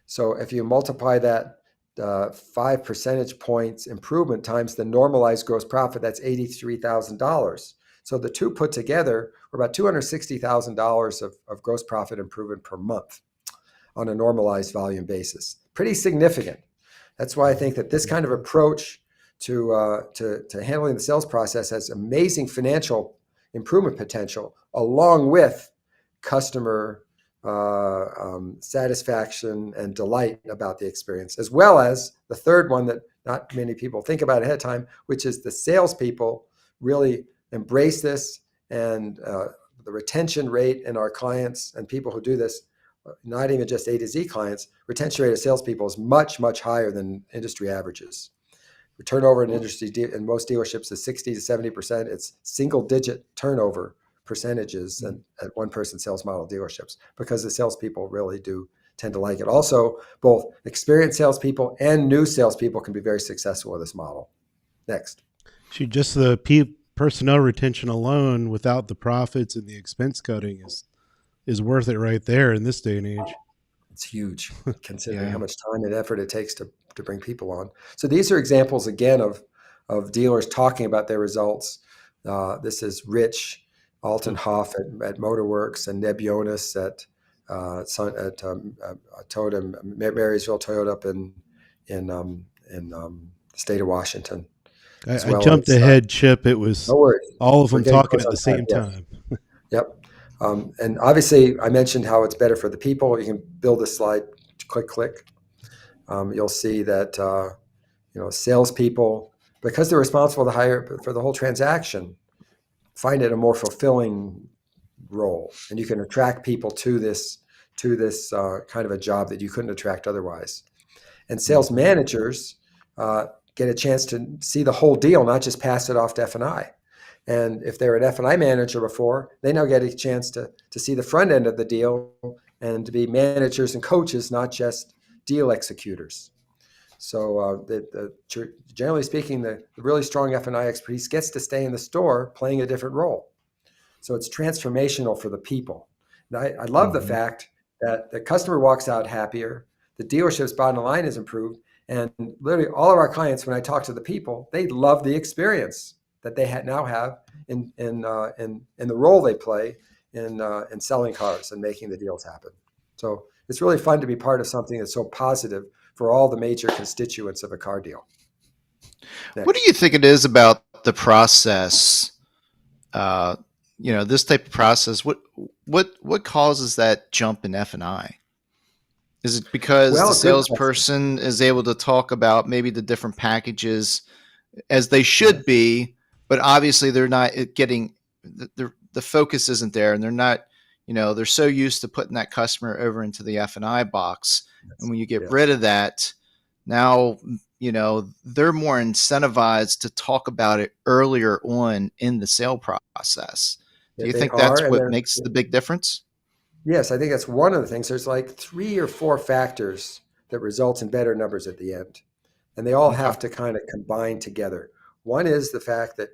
So if you multiply that 5 percentage points improvement times the normalized gross profit, that's $83,000. So the two put together were about $260,000 of gross profit improvement per month on a normalized volume basis. Pretty significant. That's why I think that this kind of approach to handling the sales process has amazing financial improvement potential, along with customer satisfaction and delight about the experience, as well as the third one that not many people think about ahead of time, which is the salespeople really embrace this, and the retention rate in our clients and people who do this, not even just A to Z clients, retention rate of salespeople is much, much higher than industry averages. The turnover in industry in most dealerships is 60 to 70%. It's single-digit turnover percentages at one-person sales model dealerships, because the salespeople really do tend to like it. Also, both experienced salespeople and new salespeople can be very successful with this model. Next. Shoot, just the personnel retention alone, without the profits and the expense cutting, is worth it right there in this day and age. It's huge, considering how much time and effort it takes to bring people on. So these are examples, again, of dealers talking about their results. This is Rich Altenhoff at Motorworks and Neb Jonas at Toyota, Marysville Toyota up in the state of Washington. I jumped ahead, Chip. It was no worries. All of them talking at the same time. Yep. And obviously, I mentioned how it's better for the people. You can build this slide, click. You'll see that salespeople, because they're responsible for the whole transaction, find it a more fulfilling role, and you can attract people to this kind of a job that you couldn't attract otherwise. And sales managers get a chance to see the whole deal, not just pass it off to F&I. And if they're an F&I manager before, they now get a chance to see the front end of the deal and to be managers and coaches, not just deal executors. So generally speaking, the really strong F&I expertise gets to stay in the store playing a different role. So it's transformational for the people. And I love the fact that the customer walks out happier, the dealership's bottom line is improved, and literally all of our clients, when I talk to the people, they love the experience that they now have in the role they play in selling cars and making the deals happen. So it's really fun to be part of something that's so positive for all the major constituents of a car deal. Next. What do you think it is about the process? This type of process. What causes that jump in F&I? Is it because the salesperson is able to talk about maybe the different packages as they should be, but obviously they're not getting the focus isn't there, and they're not, they're so used to putting that customer over into the F&I box. And when you get rid of that, now, they're more incentivized to talk about it earlier on in the sale process. Do you think that's what makes the big difference? Yes, I think that's one of the things. There's like 3 or 4 factors that result in better numbers at the end, and they all have to kind of combine together. One is the fact that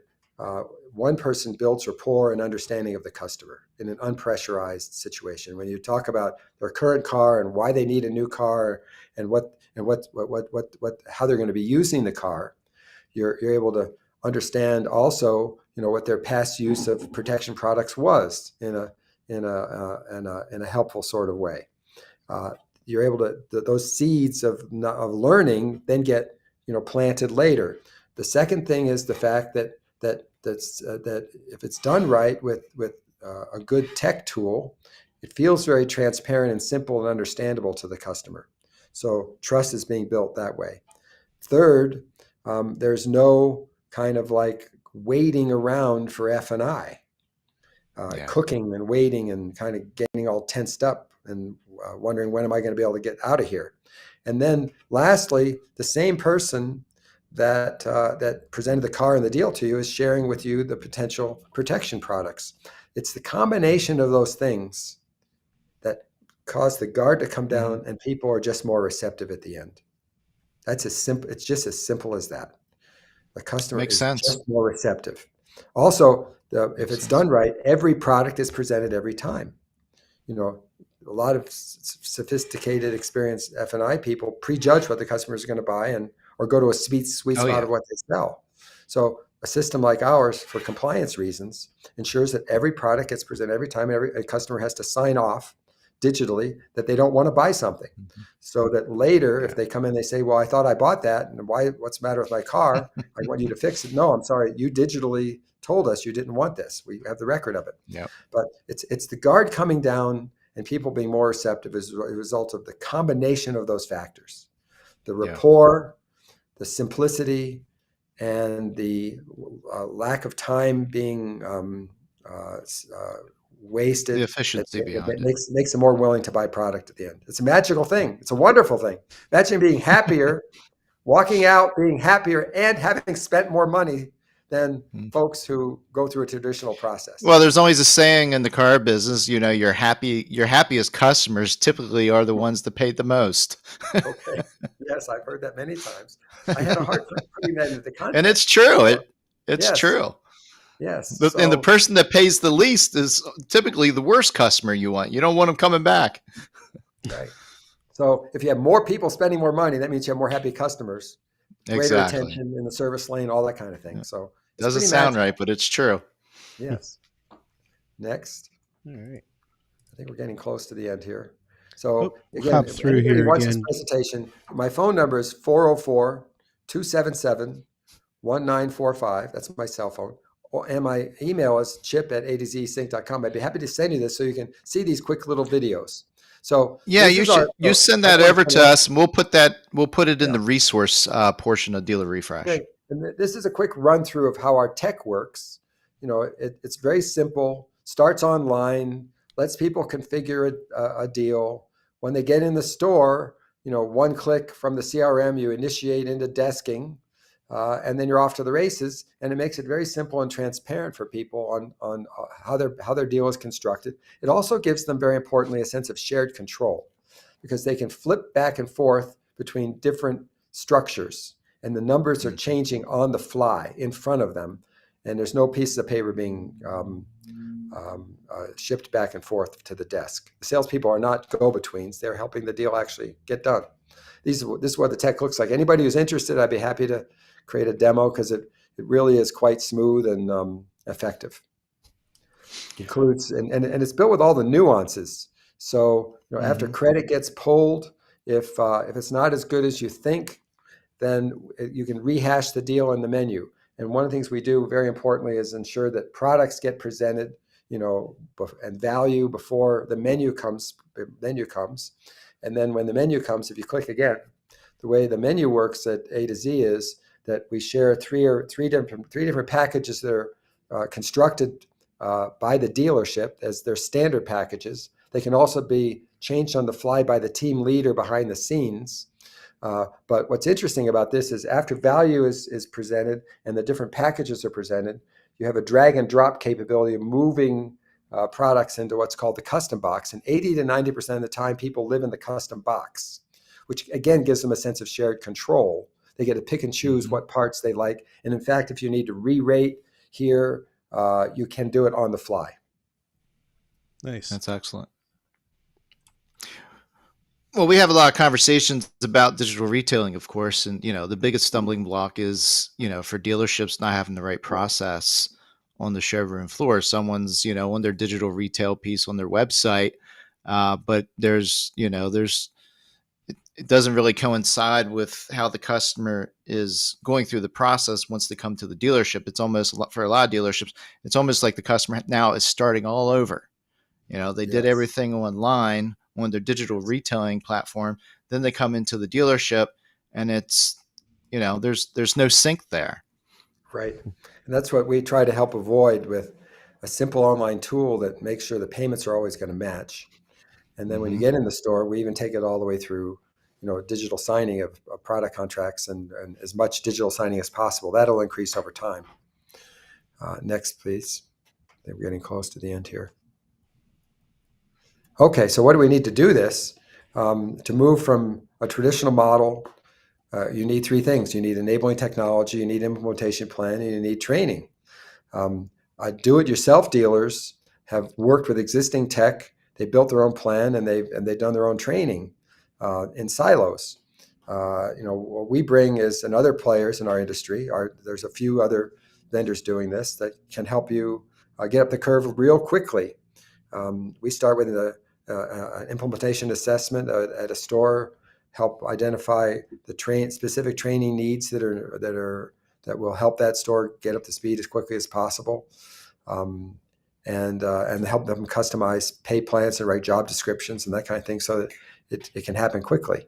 one person builds rapport and understanding of the customer in an unpressurized situation. When you talk about their current car and why they need a new car and how they're going to be using the car, You're able to understand also, what their past use of protection products was in a helpful sort of way. You're able to those seeds of learning then get planted later. The second thing is the fact that if it's done right with a good tech tool, it feels very transparent and simple and understandable to the customer. So trust is being built that way. Third, there's no kind of like waiting around for F&I, cooking and waiting and kind of getting all tensed up and wondering when am I going to be able to get out of here. And then lastly, the same person that presented the car and the deal to you is sharing with you the potential protection products. It's the combination of those things that cause the guard to come down, and people are just more receptive at the end. That's as simple. It's just as simple as that. The customer Makes is sense. just more receptive. Also, if it's done right, every product is presented every time. A lot of sophisticated, experienced F&I people prejudge what the customer is going to buy or go to a sweet spot of what they sell. So a system like ours, for compliance reasons, ensures that every product gets presented every time. A customer has to sign off digitally that they don't want to buy something, so that later, if they come in, they say, well, I thought I bought that, and what's the matter with my car? I want you to fix it. No, I'm sorry. You digitally told us you didn't want this. We have the record of it. Yep. But it's the guard coming down and people being more receptive as a result of the combination of those factors: the rapport, the simplicity, and the lack of time being wasted. The efficiency behind it makes them more willing to buy product at the end. It's a magical thing. It's a wonderful thing. Imagine being happier, walking out being happier, and having spent more money than folks who go through a traditional process. Well, there's always a saying in the car business, your happiest customers typically are the ones that paid the most. Okay. Yes, I've heard that many times. I had a hard time putting that into the context. And it's true. It's true. Yes. And the person that pays the least is typically the worst customer you want. You don't want them coming back. Right. So if you have more people spending more money, that means you have more happy customers, greater attention in the service lane, all that kind of thing. So doesn't sound right, but it's true. Yes. Next. All right. I think we're getting close to the end here. So again, if anybody wants this presentation, my phone number is 404-277-1945. That's my cell phone. And my email is chip@A2ZSync.com. I'd be happy to send you this so you can see these quick little videos. So you send that over to us, and we'll put it in the resource portion of DealerRefresh. Okay. And this is a quick run through of how our tech works. It's very simple. Starts online, lets people configure a deal. When they get in the store, one click from the CRM, you initiate into desking. And then you're off to the races, and it makes it very simple and transparent for people on how their deal is constructed. It also gives them, very importantly, a sense of shared control, because they can flip back and forth between different structures, and the numbers are changing on the fly in front of them, and there's no pieces of paper being shipped back and forth to the desk. The salespeople are not go-betweens; they're helping the deal actually get done. This is what the tech looks like. Anybody who's interested, I'd be happy to create a demo, because it really is quite smooth and effective. Includes and it's built with all the nuances. So after credit gets pulled, if it's not as good as you think, then you can rehash the deal in the menu. And one of the things we do very importantly is ensure that products get presented, and value before the menu comes. And then when the menu comes, if you click again, the way the menu works at A to Z is that we share three different packages that are constructed by the dealership as their standard packages. They can also be changed on the fly by the team leader behind the scenes. But what's interesting about this is after value is presented and the different packages are presented, you have a drag and drop capability of moving products into what's called the custom box. And 80 to 90% of the time, people live in the custom box, which again gives them a sense of shared control. They get to pick and choose what parts they like. And in fact, if you need to re-rate here, you can do it on the fly. Nice. That's excellent. Well, we have a lot of conversations about digital retailing, of course, and the biggest stumbling block is for dealerships not having the right process on the showroom floor. Someone's on their digital retail piece on their website, but there's it doesn't really coincide with how the customer is going through the process once they come to the dealership. It's almost, for a lot of dealerships, it's almost like the customer now is starting all over. They did Yes. everything online on their digital retailing platform. Then they come into the dealership and it's, there's no sync there. Right. And that's what we try to help avoid with a simple online tool that makes sure the payments are always going to match. And then when you Mm-hmm. get in the store, we even take it all the way through, digital signing of product contracts and as much digital signing as possible. That'll increase over time. Next, please. I think we're getting close to the end here. Okay, so what do we need to do this? To move from a traditional model, you need three things. You need enabling technology, you need implementation plan, and you need training. Do-it-yourself dealers have worked with existing tech. They built their own plan and they've done their own training in silos. What we bring is, and other players in our industry there's a few other vendors doing this that can help you get up the curve real quickly. We start with an implementation assessment at a store, help identify the specific training needs that will help that store get up to speed as quickly as possible, and help them customize pay plans and write job descriptions and that kind of thing, so that it can happen quickly.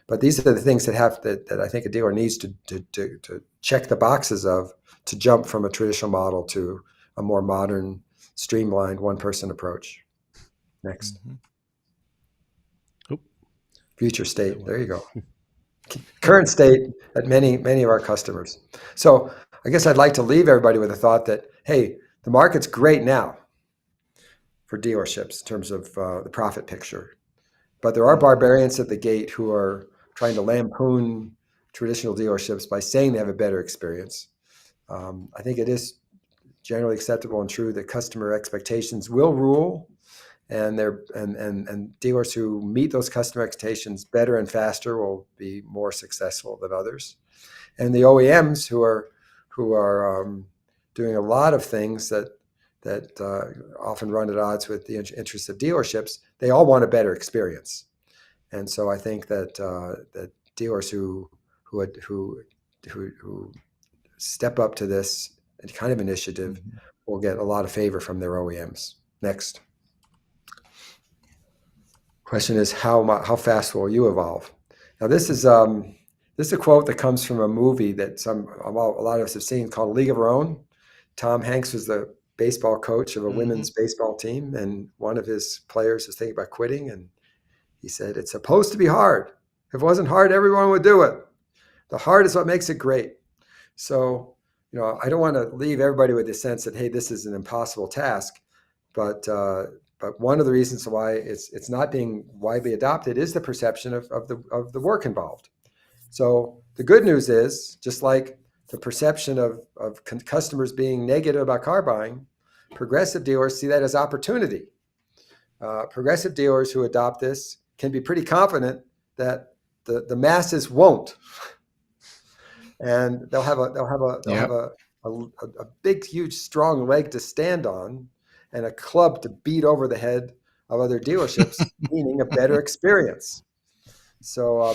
But these are the things that I think a dealer needs to check the boxes of, to jump from a traditional model to a more modern, streamlined, one-person approach. Next. Mm-hmm. Future state. There you go. Current state at many of our customers. So I guess I'd like to leave everybody with a thought that, hey, the market's great now for dealerships in terms of the profit picture. But there are barbarians at the gate who are trying to lampoon traditional dealerships by saying they have a better experience. I think it is generally acceptable and true that customer expectations will rule, and dealers who meet those customer expectations better and faster will be more successful than others. And the OEMs who are doing a lot of things that often run at odds with the interests of dealerships, they all want a better experience. And so I think that dealers who step up to this kind of initiative will get a lot of favor from their OEMs. Next. Question is, how fast will you evolve? Now, this is a quote that comes from a movie that a lot of us have seen, called League of Our Own. Tom Hanks was the baseball coach of a women's baseball team, and one of his players was thinking about quitting, and he said, "It's supposed to be hard. If it wasn't hard, everyone would do it. The hard is what makes it great." So, I don't want to leave everybody with the sense that, hey, this is an impossible task, but one of the reasons why it's not being widely adopted is the perception of the work involved. So the good news is, just like the perception of customers being negative about car buying, progressive dealers see that as opportunity. Progressive dealers who adopt this can be pretty confident that the masses won't, and they'll have a big, huge, strong leg to stand on, and a club to beat over the head of other dealerships, meaning a better experience. So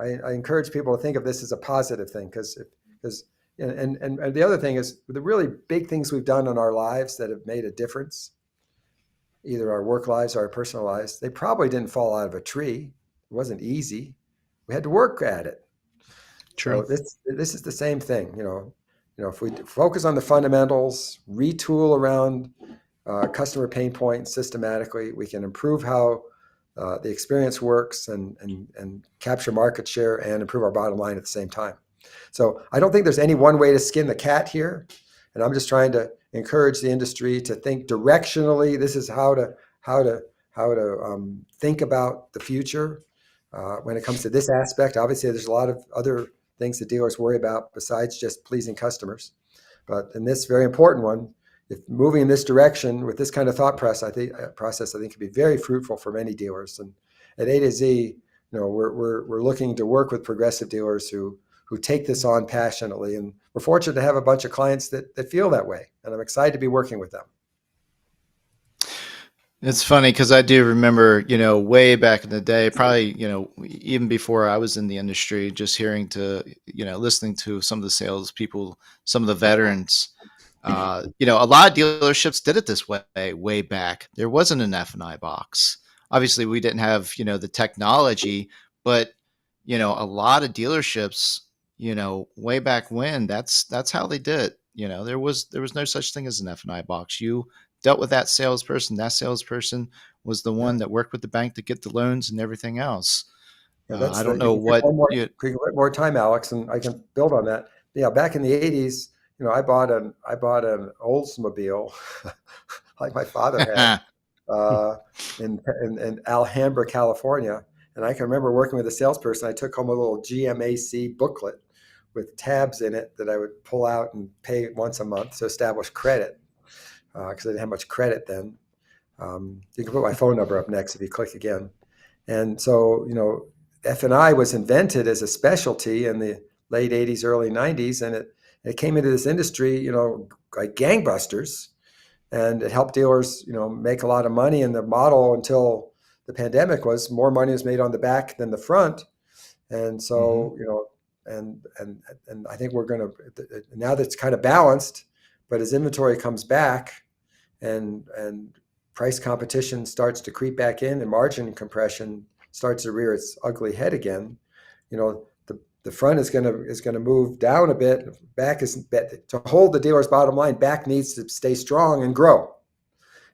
I encourage people to think of this as a positive thing, because the other thing is, the really big things we've done in our lives that have made a difference, either our work lives or our personal lives, they probably didn't fall out of a tree. It wasn't easy. We had to work at it. True. So this is the same thing. If we focus on the fundamentals, retool around customer pain points systematically, we can improve how the experience works and capture market share and improve our bottom line at the same time. So I don't think there's any one way to skin the cat here, and I'm just trying to encourage the industry to think directionally. This is how to think about the future when it comes to this aspect. Obviously, there's a lot of other things that dealers worry about besides just pleasing customers, but in this very important one, if moving in this direction with this kind of thought process, I think could be very fruitful for many dealers. And at A to Z, we're looking to work with progressive dealers who take this on passionately, and we're fortunate to have a bunch of clients that feel that way, and I'm excited to be working with them. It's funny because I do remember, way back in the day, probably, even before I was in the industry, just listening to some of the salespeople, some of the veterans. A lot of dealerships did it this way back. There wasn't an F&I box. Obviously, we didn't have, the technology, but, a lot of dealerships, way back when, that's how they did it. There was no such thing as an F&I box. You dealt with that salesperson. That salesperson was the one that worked with the bank to get the loans and everything else. Yeah, I don't know what you can get more time, Alex, and I can build on that. Yeah, back in the '80s, I bought an Oldsmobile, like my father had, in Alhambra, California, and I can remember working with a salesperson. I took home a little GMAC booklet with tabs in it that I would pull out and pay once a month to establish credit, because I didn't have much credit then. You can put my phone number up next if you click again. And so, F&I was invented as a specialty in the late 80s, early 90s, and it came into this industry, like gangbusters, and it helped dealers, make a lot of money. And the model until the pandemic was more money was made on the back than the front. And so, and I think we're going to, now that it's kind of balanced, but as inventory comes back and price competition starts to creep back in and margin compression starts to rear its ugly head again, the front is going to move down a bit. Back is to hold the dealer's bottom line. Back needs to stay strong and grow.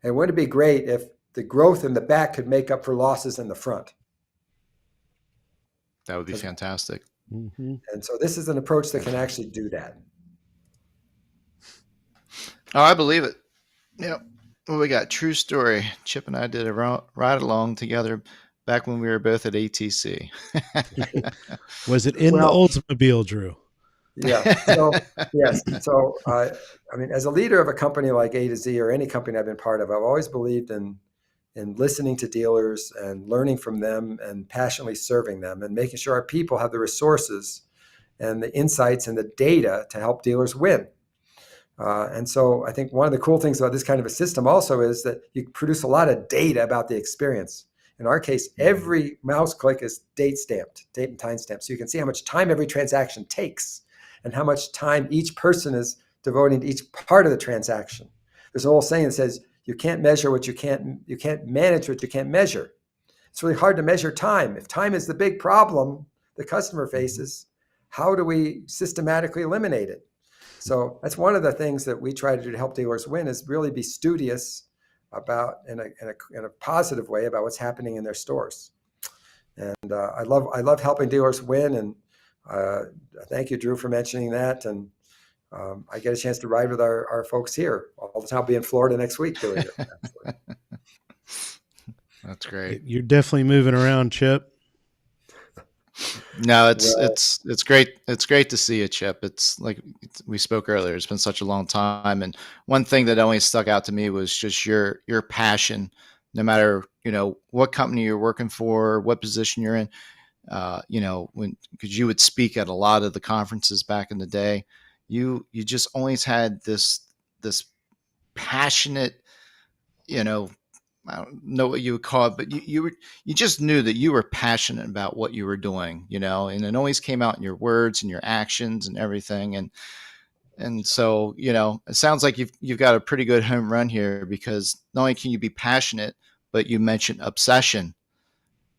And wouldn't it be great if the growth in the back could make up for losses in the front? That would be fantastic. Mm-hmm. And so this is an approach that can actually do that. Oh, I believe it. Yep. Well, we got true story. Chip and I did a ride along together back when we were both at ATC. Was it in the Oldsmobile, Drew? Yeah. So yes. So as a leader of a company like A2Z or any company I've been part of, I've always believed in listening to dealers and learning from them and passionately serving them and making sure our people have the resources and the insights and the data to help dealers win. And so I think one of the cool things about this kind of a system also is that you produce a lot of data about the experience. In our case, every mouse click is date and time stamped. So you can see how much time every transaction takes and how much time each person is devoting to each part of the transaction. There's an old saying that says, you can't measure what you can't manage what you can't measure. It's really hard to measure time. If time is the big problem the customer faces, how do we systematically eliminate it? So that's one of the things that we try to do to help dealers win is really be studious about in a positive way about what's happening in their stores. And I love helping dealers win. And thank you, Drew, for mentioning that. And I get a chance to ride with our folks here all the time. I'll be in Florida next week doing it. That's great. You're definitely moving around, Chip. No, it's great. It's great to see you, Chip. It's like we spoke earlier. It's been such a long time, and one thing that always stuck out to me was just your passion. No matter what company you're working for, what position you're in, because you would speak at a lot of the conferences back in the day. You just always had this passionate, I don't know what you would call it, but you just knew that you were passionate about what you were doing, and it always came out in your words and your actions and everything. And so, it sounds like you've got a pretty good home run here, because not only can you be passionate, but you mentioned obsession.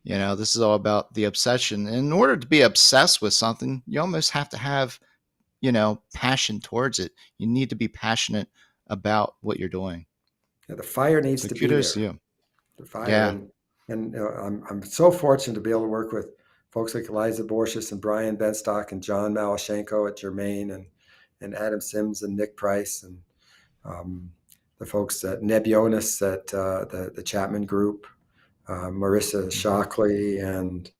This is all about the obsession. And in order to be obsessed with something, you almost have to have, passion towards it. You need to be passionate about what you're doing. Yeah, the fire needs to be there. To you. The fire. Yeah. And I'm so fortunate to be able to work with folks like Eliza Borges and Brian Benstock and John Malashenko at Germain and Adam Sims and Nick Price and the folks at Nebionis at the Chapman Group, Marissa Shockley, and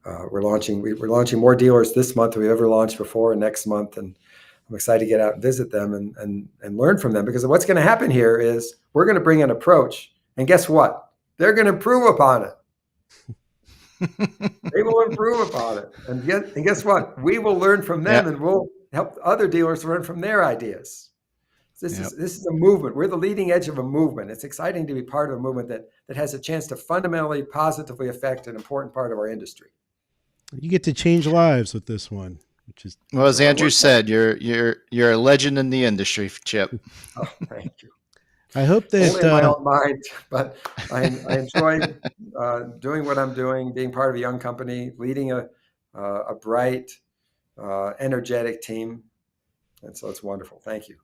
we're launching more dealers this month than we've ever launched before, and next month, and I'm excited to get out and visit them and learn from them, because what's going to happen here is we're going to bring an approach, and guess what? They're going to improve upon it. They will improve upon it. And guess what? We will learn from them, Yep. and we'll help other dealers learn from their ideas. This Yep. is a movement. We're the leading edge of a movement. It's exciting to be part of a movement that has a chance to fundamentally, positively affect an important part of our industry. You get to change lives with this one, which is Well, as Andrew said, you're a legend in the industry, Chip. Oh, thank you. I hope Only in my that own mind, but I enjoy doing what I'm doing, being part of a young company, leading a bright, energetic team, and so it's wonderful. Thank you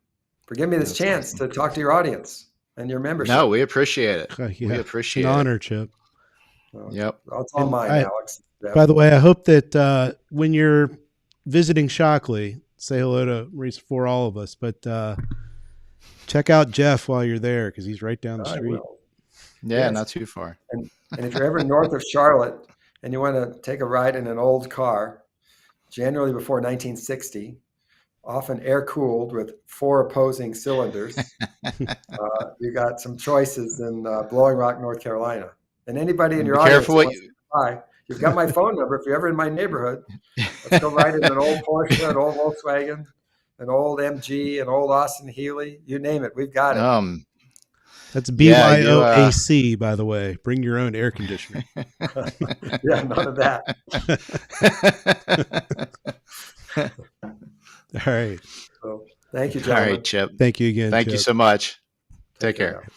for giving me this That's chance awesome. to talk to your audience and your membership. No, we appreciate it. yeah, We it's appreciate an it. honor, Chip. Yep. It's all And mine, Alex. Yeah. by the way, I hope that when you're visiting Shockley, say hello to Maurice for all of us, but check out Jeff while you're there because he's right down the I street. will. Yeah, Yes. not too far. And if you're ever north of Charlotte and you want to take a ride in an old car, generally before 1960, often air-cooled with 4 opposing cylinders, you got some choices in Blowing Rock, North Carolina. And anybody in Be your audience careful who what wants to buy, you've got my phone number. If you're ever in my neighborhood, let's go ride in an old Porsche, an old Volkswagen, an old MG, an old Austin Healey, you name it. We've got it. That's Yeah, BYOAC, by the way. Bring your own air conditioner. Yeah, none of that. All right. So, thank you, All gentlemen. right, Chip. Thank you again. Thank Chip. you so much. Take care. Now.